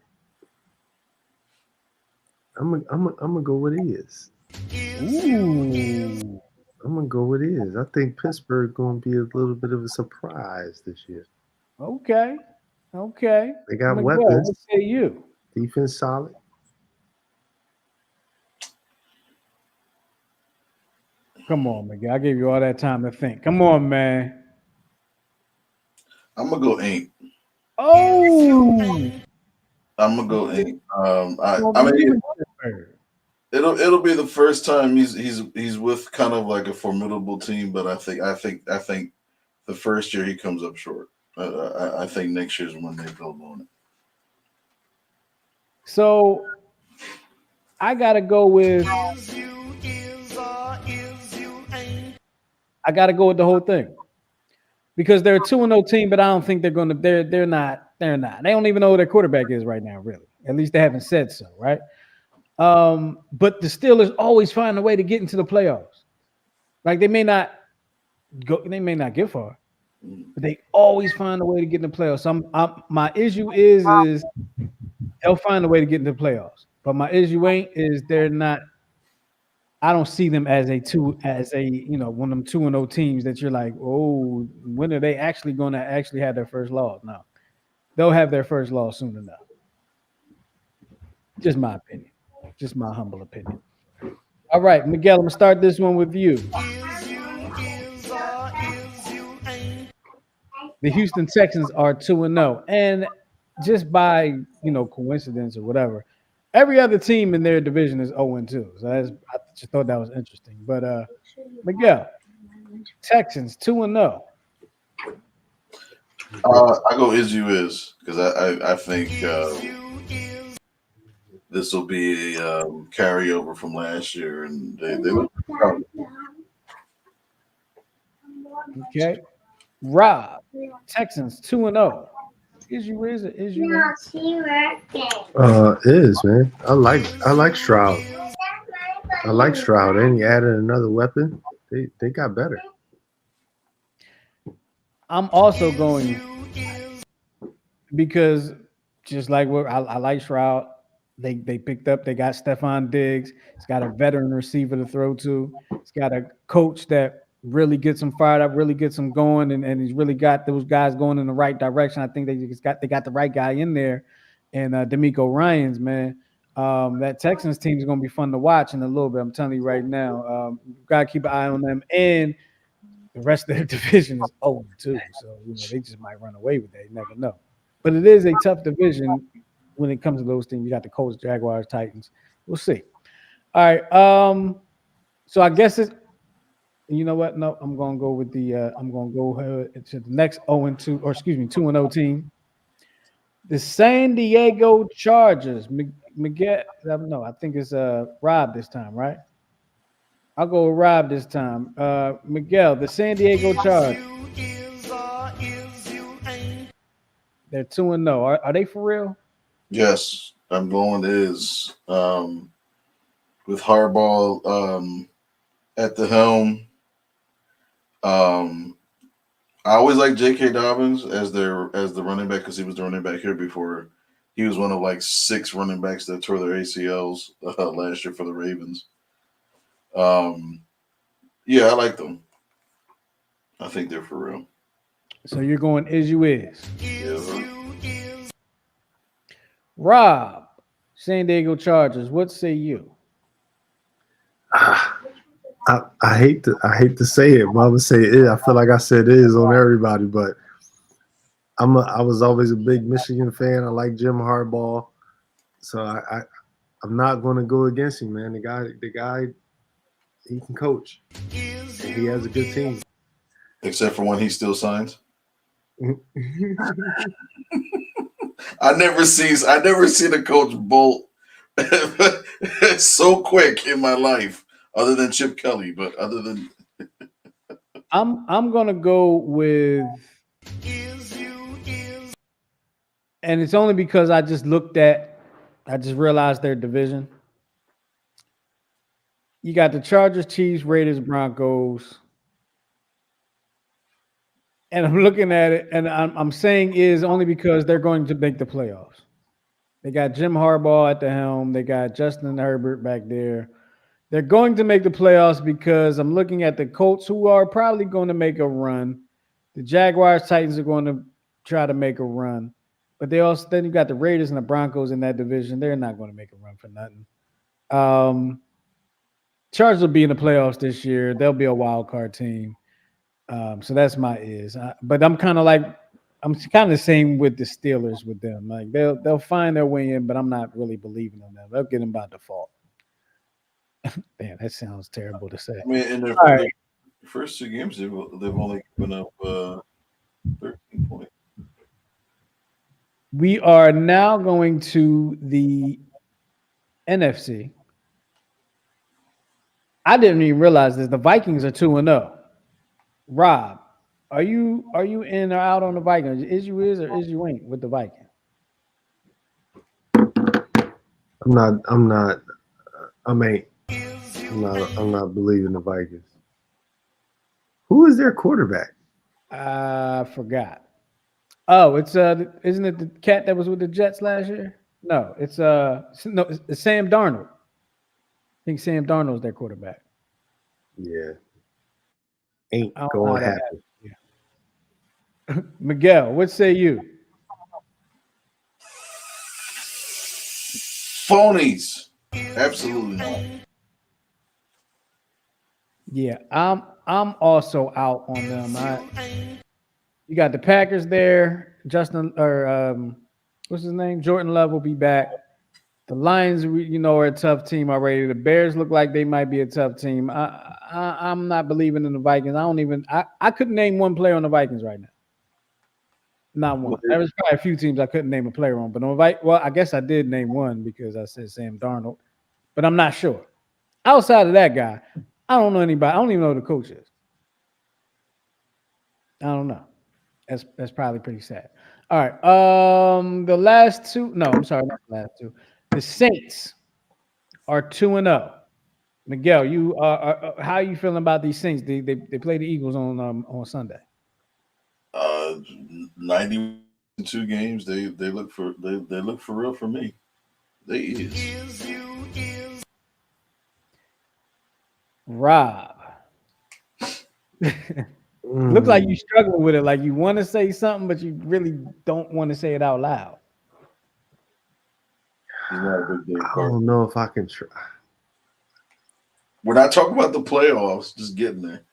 C: I'm gonna go with is.
B: Ooh,
C: I'm gonna go with is. I think Pittsburgh gonna be a little bit of a surprise this year.
B: okay, okay.
C: They got
B: Miguel,
C: weapons.
B: what say you?
C: Defense solid.
B: Come on, Miguel. I gave you all that time to think. Come on, man.
D: I'm gonna go ain't.
B: Oh,
D: I'm gonna go ain't.
B: don't
D: I
B: believe
D: mean
B: in Pittsburgh.
D: it'll be the first time he's with kind of like a formidable team, but I think the first year he comes up short. I think next year's when they build on it.
B: So I gotta go with the whole thing because they're a 2-0 team, but I don't think they're gonna. They're not. They're not. They don't even know who their quarterback is right now. Really, at least they haven't said so. Right. But the Steelers always find a way to get into the playoffs. Like they may not get far, but they always find a way to get in the playoffs. My issue is they'll find a way to get into the playoffs. But my issue is they're not. I don't see them as one of them 2-0 teams that you're like, oh, when are they actually going to actually have their first loss? No, they'll have their first loss soon enough. Just my opinion, just my humble opinion. All right, Miguel, I'm gonna start this one with you. The Houston Texans are 2-0, and just by coincidence or whatever, every other team in their division is 0-2. So I just thought that was interesting. But Miguel, Texans 2-0.
D: I go is you is because I think this will be a carryover from last year, and they look proud.
B: Okay, Rob, Texans 2-0. Is you is it? Is you?
C: Is man. I like Stroud. I like Stroud, and he added another weapon. They got better.
B: I'm also going because just like what I like Stroud. They picked up. They got Stephon Diggs. He's got a veteran receiver to throw to. He's got a coach that really gets them fired up, really gets them going, and he's really got those guys going in the right direction. I think they got the right guy in there, and D'Amico Ryans, man. That Texans team is going to be fun to watch in a little bit. I'm telling you right now. Got to keep an eye on them, and the rest of their division is 0-2, so they just might run away with that. You never know. But it is a tough division when it comes to those teams. You got the Colts, Jaguars, Titans. We'll see. All right. So I guess it's. You know what? No, I'm gonna go with the. I'm gonna go to the next 0-2, or excuse me, 2-0 team. The San Diego Chargers. Miguel, no, I think it's Rob this time, right? I'll go with Rob this time. Miguel, the San Diego Chargers. They're 2-0. Are they for real?
D: Yes, I'm going is with Harbaugh at the helm. I always like J.K. Dobbins as the running back because he was the running back here before. He was one of like 6 running backs that tore their ACLs last year for the Ravens. Yeah, I like them. I think they're for real.
B: So you're going is you is.
D: Yeah.
B: Rob, San Diego Chargers. What say you?
C: I hate to say it, but I'm gonna say it. I feel like I said it is on everybody, but I was always a big Michigan fan. I like Jim Harbaugh, so I'm not gonna go against him, man. The guy, he can coach. And he has a good team.
D: Except for when he still signs. I never seen a coach bolt so quick in my life, other than Chip Kelly. But other than,
B: I'm gonna go with, and it's only because I just realized their division. You got the Chargers, Chiefs, Raiders, Broncos. And I'm looking at it, and I'm saying is only because they're going to make the playoffs. They got Jim Harbaugh at the helm. They got Justin Herbert back there. They're going to make the playoffs because I'm looking at the Colts, who are probably going to make a run. The Jaguars, Titans are going to try to make a run. But then you got the Raiders and the Broncos in that division. They're not going to make a run for nothing. Chargers will be in the playoffs this year. They'll be a wild card team. So that's my is. But I'm kind of the same with the Steelers with them. Like they'll find their way in, but I'm not really believing in them. They'll get them by default. Man, that sounds terrible to say.
D: I mean, in their first 2 games, they've only given up 13 points.
B: We are now going to the NFC. I didn't even realize this. The Vikings are 2-0. Rob, are you in or out on the Vikings? Is you is or is you ain't with the Vikings?
C: I'm not believing the Vikings. Who is their quarterback?
B: I forgot. Oh, it's isn't it the cat that was with the Jets last year? No, it's Sam Darnold. I think Sam Darnold's their quarterback.
C: Yeah. Ain't gonna happen.
B: Yeah. Miguel, what say you?
D: Phonies. Absolutely not.
B: Yeah, I'm also out on them. You got the Packers there. Justin what's his name? Jordan Love will be back. The Lions, are a tough team already. The Bears look like they might be a tough team. I'm not believing in the Vikings. I couldn't name one player on the Vikings right now. Not one. There was probably a few teams I couldn't name a player on, but I guess I did name one because I said Sam Darnold, but I'm not sure. Outside of that guy, I don't know anybody. I don't even know who the coach is. I don't know. That's probably pretty sad. All right. The last two. No, I'm sorry, not the last two. The Saints are 2-0. Miguel, you how are you feeling about these Saints? They play the Eagles on Sunday.
D: 92 games. They look for real for me. They is.
B: Rob. Looks like you struggling with it. Like you want to say something, but you really don't want to say it out loud.
C: I don't know if I can try.
D: We're not talking about the playoffs. Just getting there.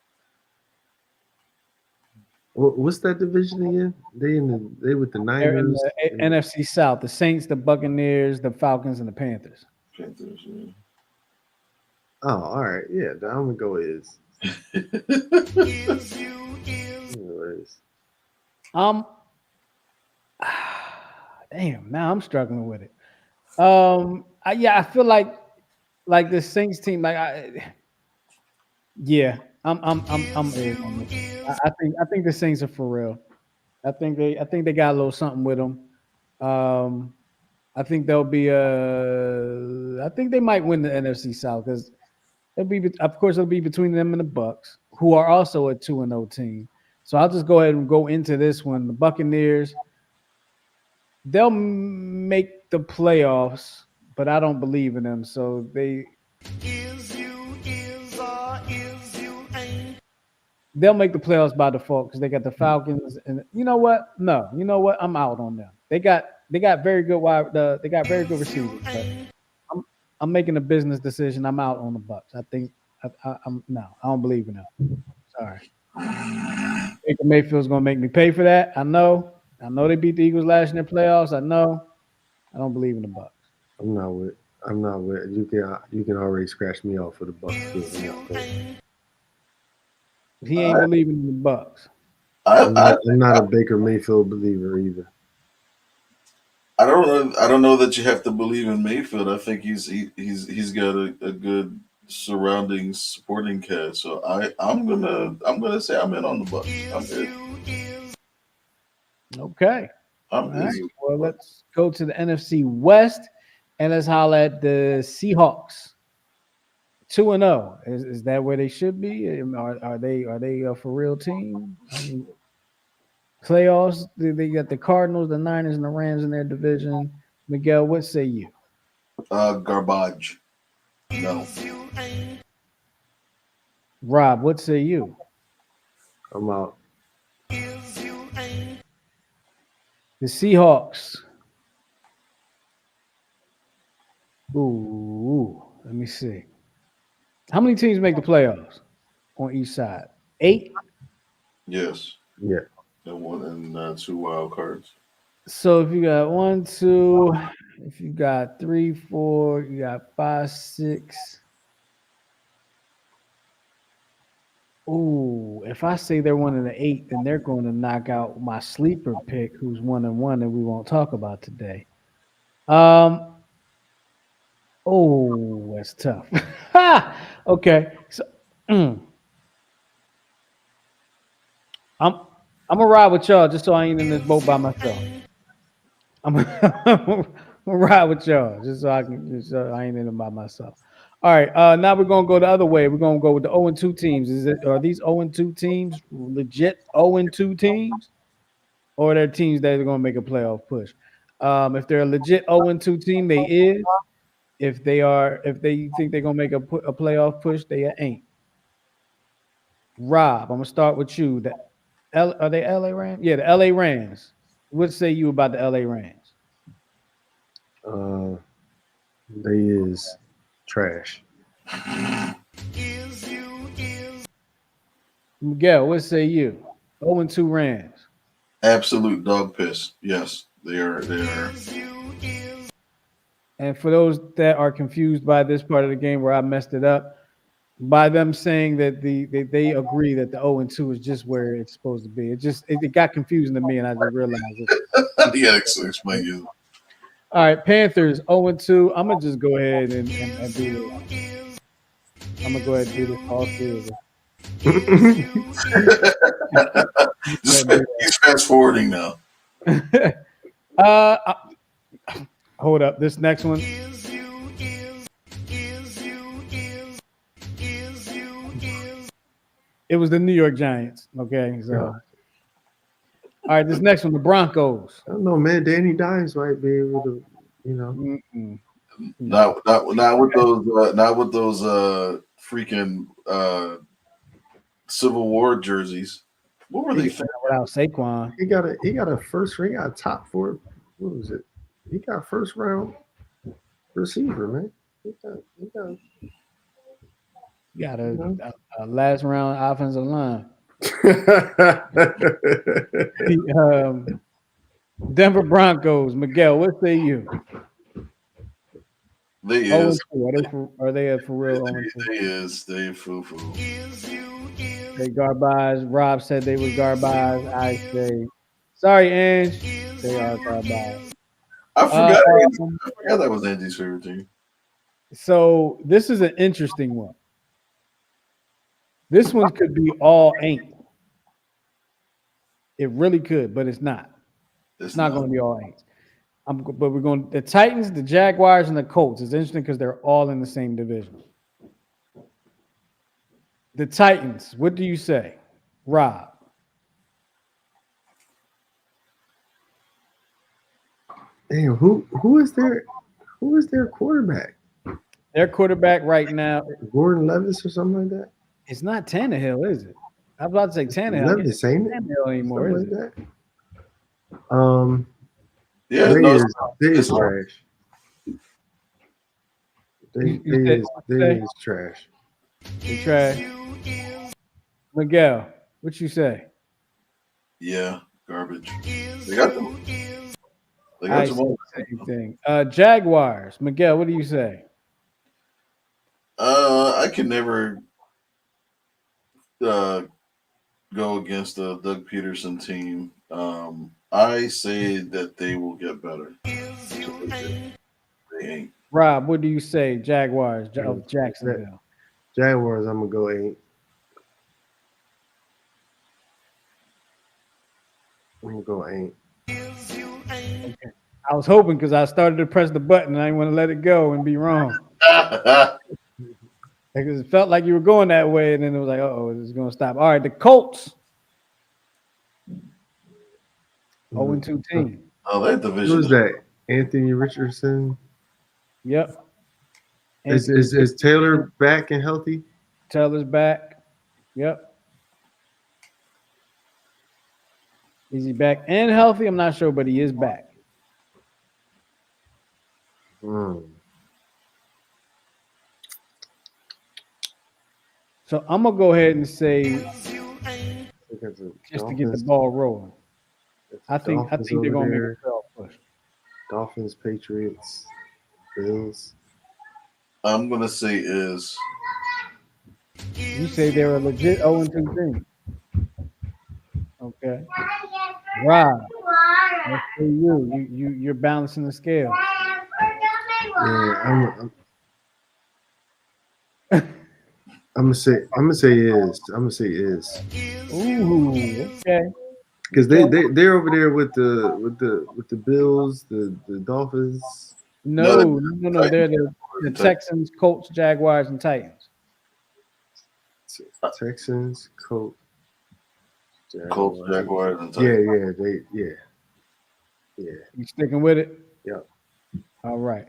C: What's that division again? They with the Niners.
B: They're in the NFC South. The Saints, the Buccaneers, the Falcons, and the Panthers.
D: Panthers. Yeah.
C: Oh, all right. Yeah, I'm gonna go is. Anyways.
B: Damn, now I'm struggling with it. I feel like the Saints team, I'm in on this. I think the Saints are for real. I think they got a little something with them. Um, I think they'll be I think they might win the NFC South because it'll be between them and the Bucks, who are also a 2-0 team. So I'll just go ahead and go into this one. The Buccaneers, they'll make the playoffs, but I don't believe in them. So they'll make the playoffs by default because they got the Falcons. And you know what? No, you know what? I'm out on them. They got very good they got very good receivers. But I'm making a business decision. I'm out on the Bucks. I think I'm no, I don't believe in them. Sorry. Baker Mayfield's gonna make me pay for that. I know they beat the Eagles last year in the playoffs. I know. I don't believe in the Bucks.
C: I'm not with. You can already scratch me off for the Bucks.
B: He ain't believing in the Bucks.
C: I'm not a Baker Mayfield believer either.
D: I don't know that you have to believe in Mayfield. I think he's got a good surrounding supporting cast. So I'm gonna say I'm in on the Bucks. I'm good.
B: Okay.
D: All
B: right. Well, let's go to the NFC West and let's holler at the Seahawks. 2-0. Is that where they should be? Are they a for real team? I mean, playoffs. They got the Cardinals, the Niners, and the Rams in their division. Miguel, what say you?
D: Garbage. No.
B: Rob, what say you?
C: I'm out.
B: The Seahawks. Ooh, let me see. How many teams make the playoffs on each side? 8?
D: Yes.
C: Yeah.
D: And 1 and 2 wild cards.
B: So if you got 1, 2, if you got 3, 4, you got 5, 6. Ooh, if I say they're 1 and 8, then they're going to knock out my sleeper pick, who's 1 and 1, that we won't talk about today. Oh, that's tough. Okay, so I'm gonna ride with y'all just so I ain't in this boat by myself. I'm gonna ride with y'all just so I ain't in it by myself. All right, now we're gonna go the other way. We're gonna go with the 0-2 teams. Are these 0-2 teams legit 0-2 teams, or are there teams that are gonna make a playoff push? If they're a legit 0-2 team, they is. If they think they're gonna make a playoff push, they ain't. Rob, I'm gonna start with you. Are they LA Rams? Yeah, the LA Rams. What say you about the LA Rams?
C: They is trash.
B: Miguel, what say you? 0-2 Rams.
D: Absolute dog piss. Yes, they are.
B: And for those that are confused by this part of the game where I messed it up, by them saying that they agree that the 0-2 is just where it's supposed to be. It got confusing to me, and I just realized it.
D: Yeah, explain you.
B: All right, Panthers 0-2. I'm gonna just go ahead and do this. I'm gonna go ahead and do this all 3 of us.
D: He's fast forwarding now.
B: Hold up. This next one. It was the New York Giants. Okay. So, all right. This next one, the Broncos.
C: I don't know, man. Danny Dimes might be able to, you know.
D: Not with those freaking Civil War jerseys. What were they?
B: Without Saquon,
C: he got a first ring. He got a top 4. What was it? He got first round receiver, man. He got
B: a last round offensive line. Denver Broncos. Miguel, what say you?
D: They is.
B: Are they for real?
D: They is. They foo-foo.
B: They garbage. Rob said they was garbage. I say, sorry, Ange. They are garbage.
D: I forgot that was Andy's favorite team.
B: So this is an interesting one. This one could be all ain't. It really could, but it's not. It's not going to be all ain't. But we're going the Titans, the Jaguars, and the Colts. It's interesting because they're all in the same division. The Titans. What do you say, Rob?
C: Damn, who is their quarterback?
B: Their quarterback right now,
C: Gordon Levis or something like that.
B: it's not Tannehill, is it? I was about to say Tannehill.
C: Levis, ain't it?
B: Tannehill anymore, is
C: Something
B: it?
C: like that.
D: Yeah,
C: they is trash. They is trash.
B: They trash. Miguel, what you say?
D: Yeah, garbage. They got them. They
B: I
D: got
B: say
D: them.
B: the same thing. Jaguars. Miguel, what do you say?
D: I can never go against the Doug Peterson team. I say that they will get better. They ain't.
B: Rob, what do you say? Jaguars of Jacksonville.
C: Jaguars, I'm gonna go 8. I'm gonna go 8.
B: Okay. I was hoping because I started to press the button and I didn't want to let it go and be wrong. Because it felt like you were going that way, and then it was like, oh, it's going to stop. All right, the Colts. 0-2 team.
D: Oh, that division.
C: Who's that? Anthony Richardson.
B: Yep.
C: Is Taylor back and healthy?
B: Taylor's back. Yep. Is he back and healthy? I'm not sure, but he is back. So I'm gonna go ahead and say, just to get the ball rolling, I think they're gonna make a playoff push.
C: Dolphins, Patriots, Bills.
D: I'm gonna say is.
B: You say they're a legit 0-2 team. Okay. Rob, let's say you're balancing the scale.
C: Yeah, I'm gonna say is.
B: Ooh, okay.
C: Because they're over there with the Bills, the Dolphins.
B: No. They're the Texans, Colts, Jaguars, and Titans.
C: Texans, Colts,
D: Jaguars, and Titans.
C: Yeah.
B: You sticking with it?
C: Yep.
B: All right.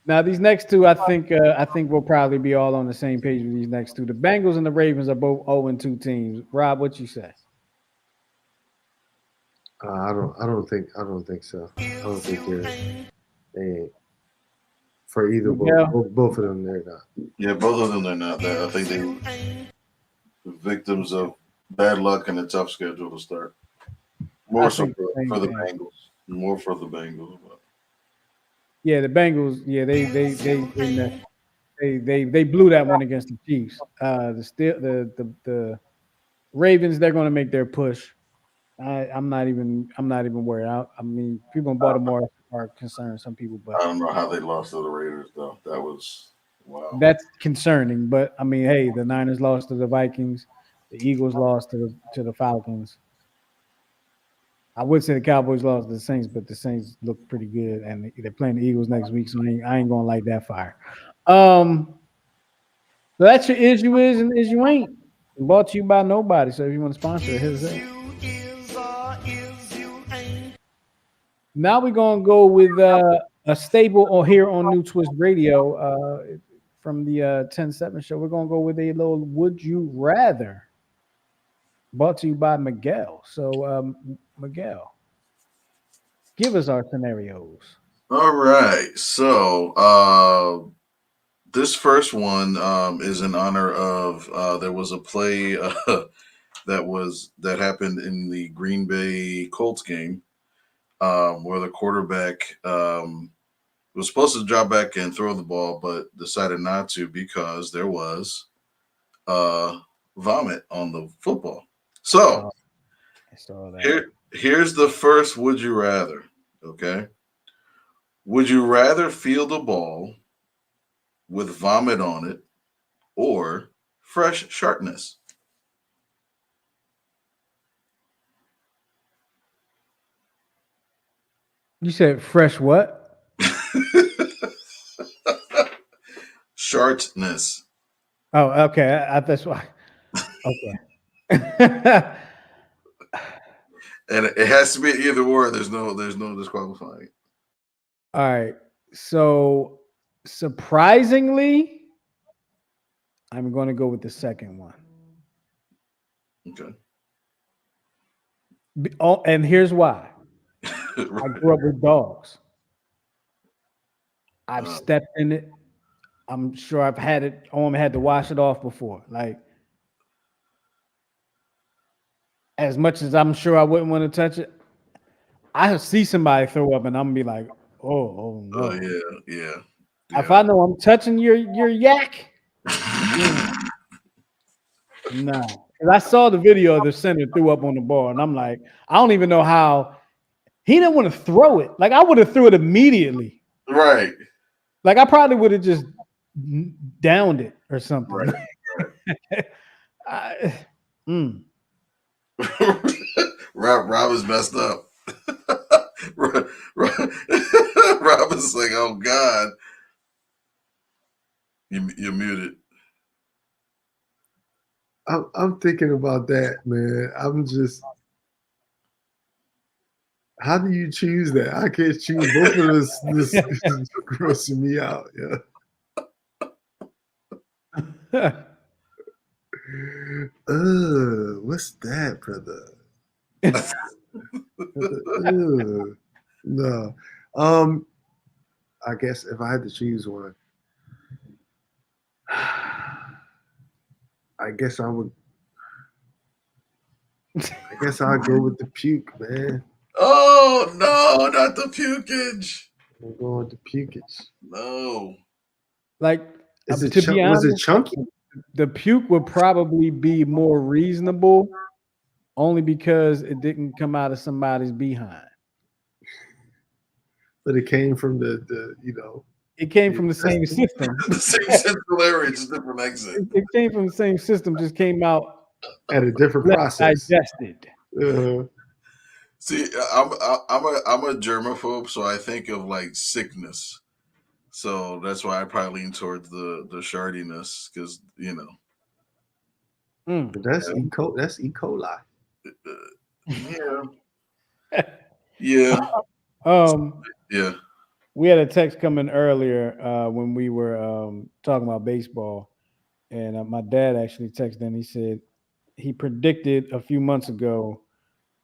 B: Now these next two, I think we'll probably be all on the same page with these next two. The Bengals and the Ravens are both 0-2 teams. Rob, what you say?
C: I don't think so. I don't think they ain't. For either both of them, they're not.
D: Yeah, both of them they're not. I think they victims of bad luck and a tough schedule to start. More so for the Bengals. More for the Bengals. But.
B: Yeah, the Bengals. Yeah, they blew that one against the Chiefs. The Ravens, they're going to make their push. I'm not even worried. I mean, people in Baltimore are concerned. Some people, but
D: I don't know how they lost to the Raiders though. That was wow.
B: That's concerning. But I mean, hey, the Niners lost to the Vikings. The Eagles lost to the Falcons. I would say the Cowboys lost to the Saints, but the Saints look pretty good, and they're playing the Eagles next week, so I ain't gonna light that fire. So that's your is you is and is you ain't. Brought to you by nobody. So if you want to sponsor it, hit us up. Now we're gonna go with a staple here on New Twist Radio from the 10-7 show. We're gonna go with a little "Would You Rather," brought to you by Miguel. So Miguel, give us our scenarios.
D: All right. So this first one is in honor of there was a play that happened in the Green Bay Colts game where the quarterback was supposed to drop back and throw the ball, but decided not to because there was vomit on the football. So here's the first would you rather. Okay. Would you rather field a ball with vomit on it or fresh sharpness?
B: You said fresh what?
D: Sharpness.
B: Oh, okay. That's why. Okay.
D: And it has to be either or. There's no disqualifying.
B: All right. So surprisingly, I'm going to go with the second one.
D: Okay.
B: Oh, and here's why. I
D: Right.
B: grew up with dogs. I've
D: Uh,
B: stepped in it. I'm sure I've had it on, had to wash it off before. Like, as much as I'm sure I wouldn't want to touch it, I see somebody throw up and I'm gonna be like, oh
D: oh
B: no.
D: yeah.
B: If I know I'm touching your yak, no. Because I saw the video of the center threw up on the ball, and I'm like, I don't even know how he didn't want to throw it. Like I would have threw it immediately.
D: Right.
B: Like I probably would have just downed it or something.
D: Right.
B: I, mm.
D: Rob is messed up. Rob is like, oh God. You're muted.
C: I'm thinking about that, man. I'm just. How do you choose that? I can't choose both of those. This is grossing me out. Yeah. What's that, brother? No. I guess if I had to choose one, I guess I'd go with the puke, man.
D: Oh no, not the pukage.
C: I'm going with the pukage.
D: No.
B: Like
C: Was it
B: to be honest,
C: chunky?
B: the puke would probably be more reasonable, only because it didn't come out of somebody's behind.
C: But it came from the
B: It came from the same system.
D: The same central area, just different exit.
B: It came from the same system, just came out
C: at a different
B: less
C: process.
B: digested.
D: See, I'm a germaphobe, so I think of like sickness. So that's why I probably lean towards the shardiness, because
C: That's That's E. coli.
D: Yeah. Yeah.
B: We had a text coming earlier when we were talking about baseball, and my dad actually texted in. He said he predicted a few months ago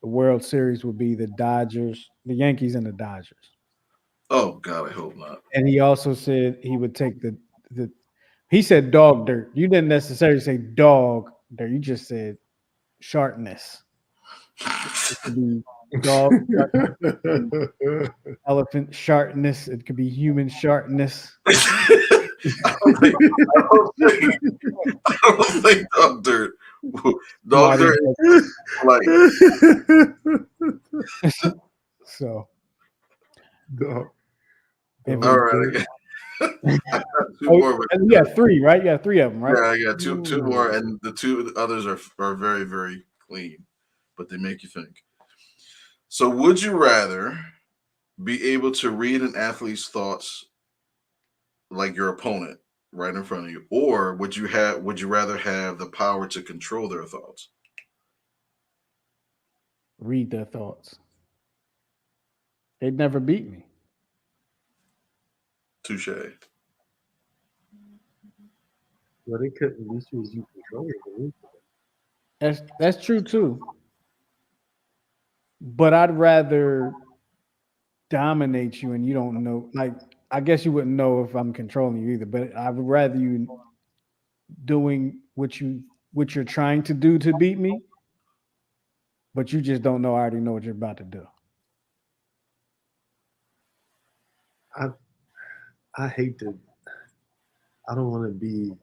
B: the World Series would be the Yankees and the Dodgers.
D: Oh God, I hope not.
B: And he also said he would take the he said dog dirt. You didn't necessarily say dog dirt. You just said sharpness. It could be dog sharpness, elephant sharpness. It could be human sharpness.
D: I don't think dog dirt. Dog dirt like
B: so.
C: Dog.
D: All right. Two more.
B: You got three, right? You got three of them, right?
D: Yeah, I got two more, and the two others are very, very clean, but they make you think. So, would you rather be able to read an athlete's thoughts like your opponent right in front of you, or would you rather have the power to control their thoughts?
B: Read their thoughts. They'd never beat me.
D: Touche.
C: Well, they couldn't reach you as you control it.
B: That's true too. But I'd rather dominate you and you don't know. Like, I guess you wouldn't know if I'm controlling you either, but I would rather you doing what you're trying to do to beat me, but you just don't know. I already know what you're about to do.
C: I hate to. I don't want to be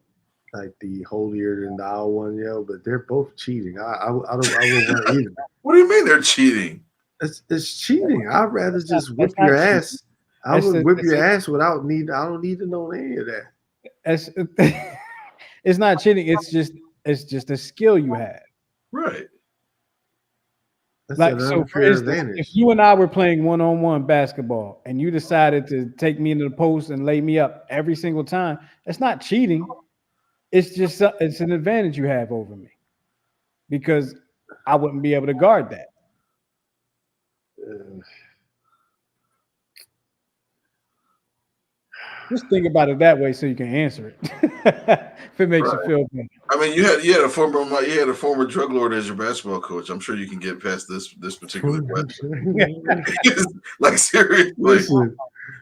C: like the holier than thou one, but they're both cheating. I wouldn't want either.
D: What do you mean they're cheating?
C: It's cheating. I'd rather just whip your ass. I would whip your ass without need. I don't need to know any of that.
B: It's not cheating. It's just a skill you have.
D: Right.
C: That's
B: Like,
C: an
B: so for
C: unfair
B: instance,
C: advantage.
B: if you and I were playing one-on-one basketball and you decided to take me into the post and lay me up every single time, that's not cheating. It's just it's an advantage you have over me because I wouldn't be able to guard that. Just think about it that way so you can answer it. If it makes you feel better.
D: I mean, you had a former drug lord as your basketball coach. I'm sure you can get past this particular question. Like seriously.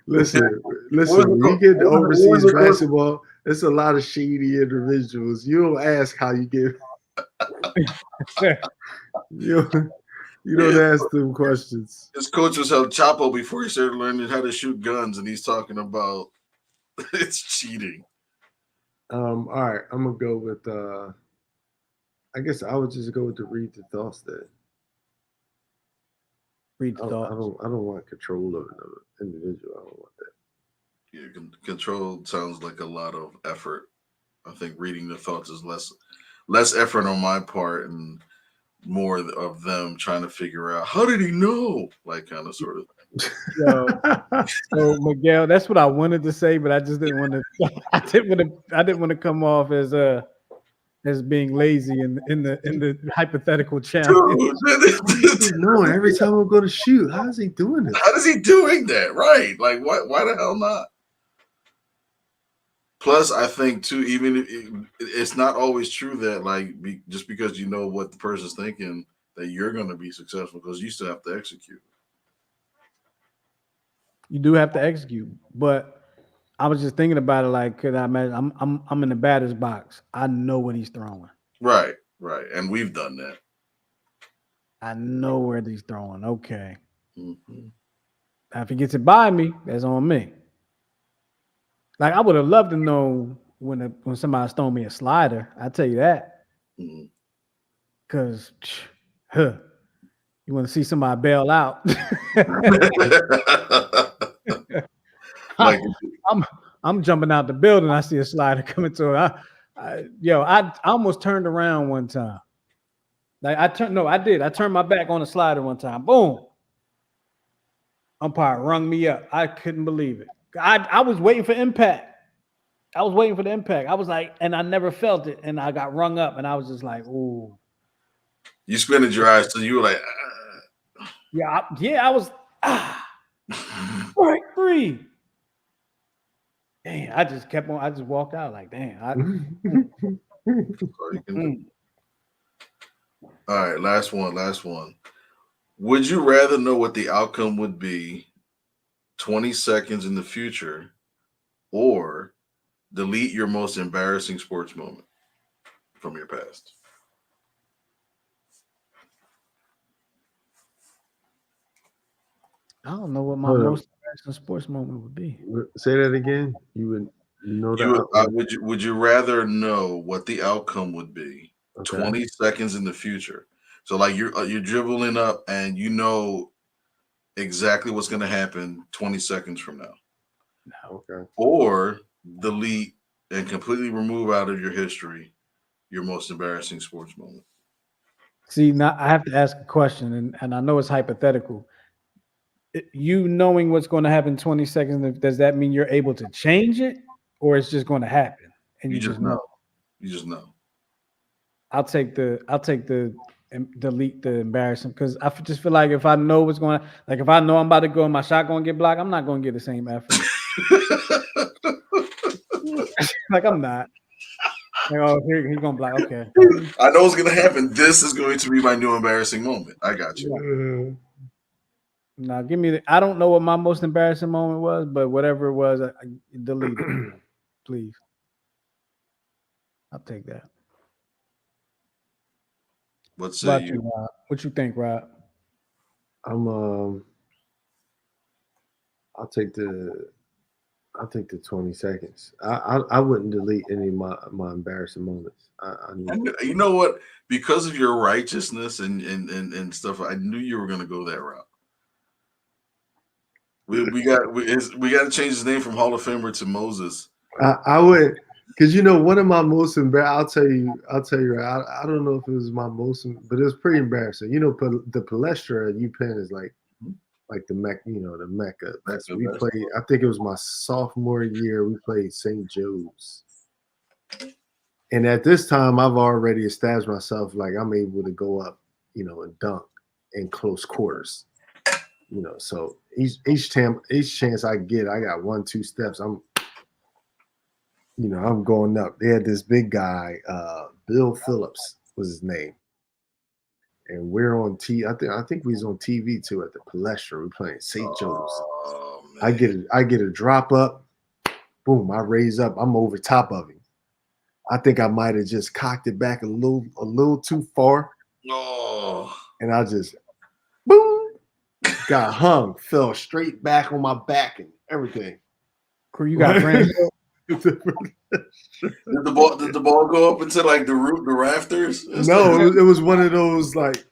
C: Listen.
D: What
C: When you get to overseas basketball, it's a lot of shady individuals. You don't ask how you get. You don't ask them questions.
D: His coach was El Chapo before he started learning how to shoot guns, and he's talking about it's cheating.
C: All right, I'm gonna go with. I guess I would just go with the read the thoughts then.
B: Read the thoughts.
C: I don't want control of another individual. I don't want that.
D: Yeah, control sounds like a lot of effort. I think reading the thoughts is less effort on my part and more of them trying to figure out how did he know, like kind of sort of thing.
B: So Miguel, that's what I wanted to say, but I just didn't want to. I didn't want to come off as being lazy in the hypothetical challenge.
C: No, every time I'm going to shoot, how is he doing this?
D: How is he doing that? Right? Like why the hell not? Plus, I think too, even if it's not always true that just because you know what the person's thinking that you're going to be successful because you still have to execute.
B: You do have to execute, but I was just thinking about it. Like, could I imagine? I'm in the batter's box. I know what he's throwing.
D: Right, and we've done that.
B: I know where he's throwing. Okay.
D: Mm-hmm.
B: Now, if he gets it by me, that's on me. Like, I would have loved to know when somebody's throwing me a slider. I tell you that, because you want to see somebody bail out. I'm jumping out the building. I see a slider coming to it. I almost turned around one time. Like I did. I turned my back on the slider one time. Boom. Umpire rung me up. I couldn't believe it. I was waiting for impact. I was waiting for the impact. I was like, and I never felt it, and I got rung up, and I was just like, ooh.
D: You squinted your eyes, so you were like,
B: I was right free. Damn, I just kept on. I just walked out like, damn.
D: All right, last one. Would you rather know what the outcome would be 20 seconds in the future or delete your most embarrassing sports moment from your past?
B: I don't know what my most embarrassing sports moment would be.
C: Say that again. You would know that.
D: Would you rather know what the outcome would be 20 seconds in the future? So like you're dribbling up and you know exactly what's going to happen 20 seconds from now.
C: Okay.
D: Or delete and completely remove out of your history your most embarrassing sports moment.
B: See, now I have to ask a question, and I know it's hypothetical. You knowing what's going to happen in 20 seconds, does that mean you're able to change it, or it's just going to happen and you just know?
D: You just know.
B: I'll take the delete the embarrassing, because I just feel like if I know what's going to, like if I know I'm about to go and my shot going to get blocked, I'm not going to get the same effort. Like I'm not. Like, oh, he's going to block. Okay.
D: I know what's going to happen. This is going to be my new embarrassing moment. I got you.
B: Now, give me I don't know what my most embarrassing moment was, but whatever it was, I delete it, please. I'll take that.
D: What say
B: you, Rob? What you think, Rob?
C: I'll take the 20 seconds. I wouldn't delete any of my embarrassing moments.
D: You know what? Because of your righteousness and stuff, I knew you were going to go that route. We got to change his name from Hall of Famer to Moses.
C: I would, because one of my most embarrassing. I'll tell you. I don't know if it was my most, but it was pretty embarrassing. The Palestra at UPenn is like the Mecca. The Mecca. We played. I think it was my sophomore year. We played St. Joe's, and at this time, I've already established myself like I'm able to go up, and dunk in close quarters. So each chance I get, I got 1-2 steps. I'm going up. They had this big guy, Bill Phillips was his name, and we're on I think we was on TV too at the Palestra. We're playing St. Joe's.
D: Oh,
C: I get a drop up, boom! I raise up. I'm over top of him. I think I might have just cocked it back a little too far.
D: Oh.
C: And I just boom. Got hung, fell straight back on my back and everything.
B: Crew, you got friends?
D: Did the ball go up into like the rafters?
C: No, it was one of those like.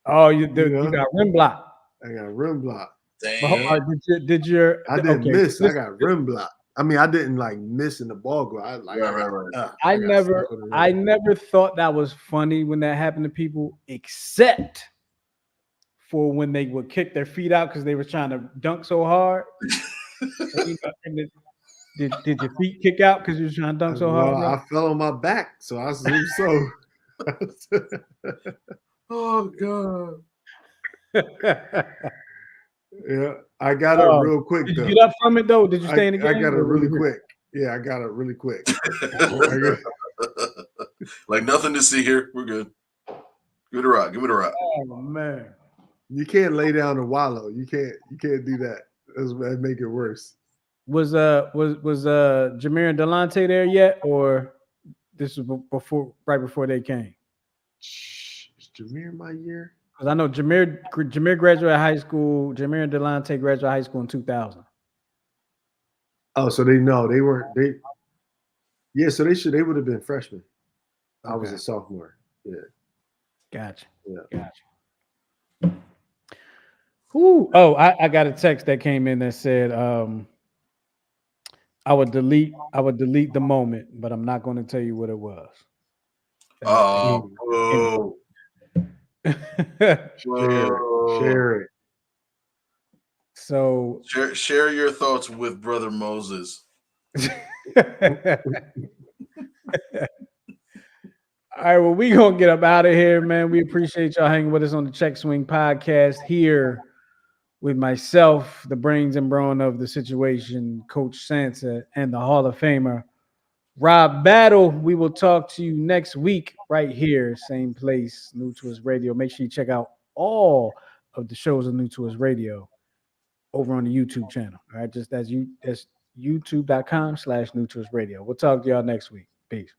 B: Oh, you got rim block.
C: I got rim block.
D: Damn.
C: I didn't miss. I got rim block. I mean, I didn't like miss in the ball go.
B: I never thought that was funny when that happened to people, except for when they would kick their feet out because they were trying to dunk so hard. Did your feet kick out because you were trying to dunk so hard? Bro?
C: I fell on my back, so I assume so.
D: Oh God.
C: Yeah, I got it real quick.
B: Did
C: though.
B: you get up from it though? Did you stay in the game?
C: I got it really quick. Yeah, I got it really quick.
D: Like nothing to see here. We're good. Give it a rock. Give it a rock.
B: Oh man.
C: You can't lay down and wallow. You can't do that. That'd make it worse.
B: Was Jameer and Delonte there yet, or this was right before they came?
C: Is Jameer my year?
B: Because I know Jameer graduated high school. Jameer and Delonte graduated high school in 2000.
C: Oh, so they weren't. So they would have been freshmen. I was a sophomore. Yeah.
B: Gotcha.
C: Yeah.
B: Gotcha. Ooh. Oh, I got a text that came in that said, I would delete the moment, but I'm not going to tell you what it was.
D: Oh,
C: Share it.
B: So
D: share your thoughts with Brother Moses.
B: All right, well, we're going to get up out of here, man. We appreciate y'all hanging with us on the Check Swing podcast here with myself, the brains and brawn of the situation, Coach Sansa, and the Hall of Famer, Rob Battle. We will talk to you next week right here, same place, New to Us Radio. Make sure you check out all of the shows of New to Us Radio over on the YouTube channel. All right, that's youtube.com/New to Us Radio. We'll talk to y'all next week. Peace.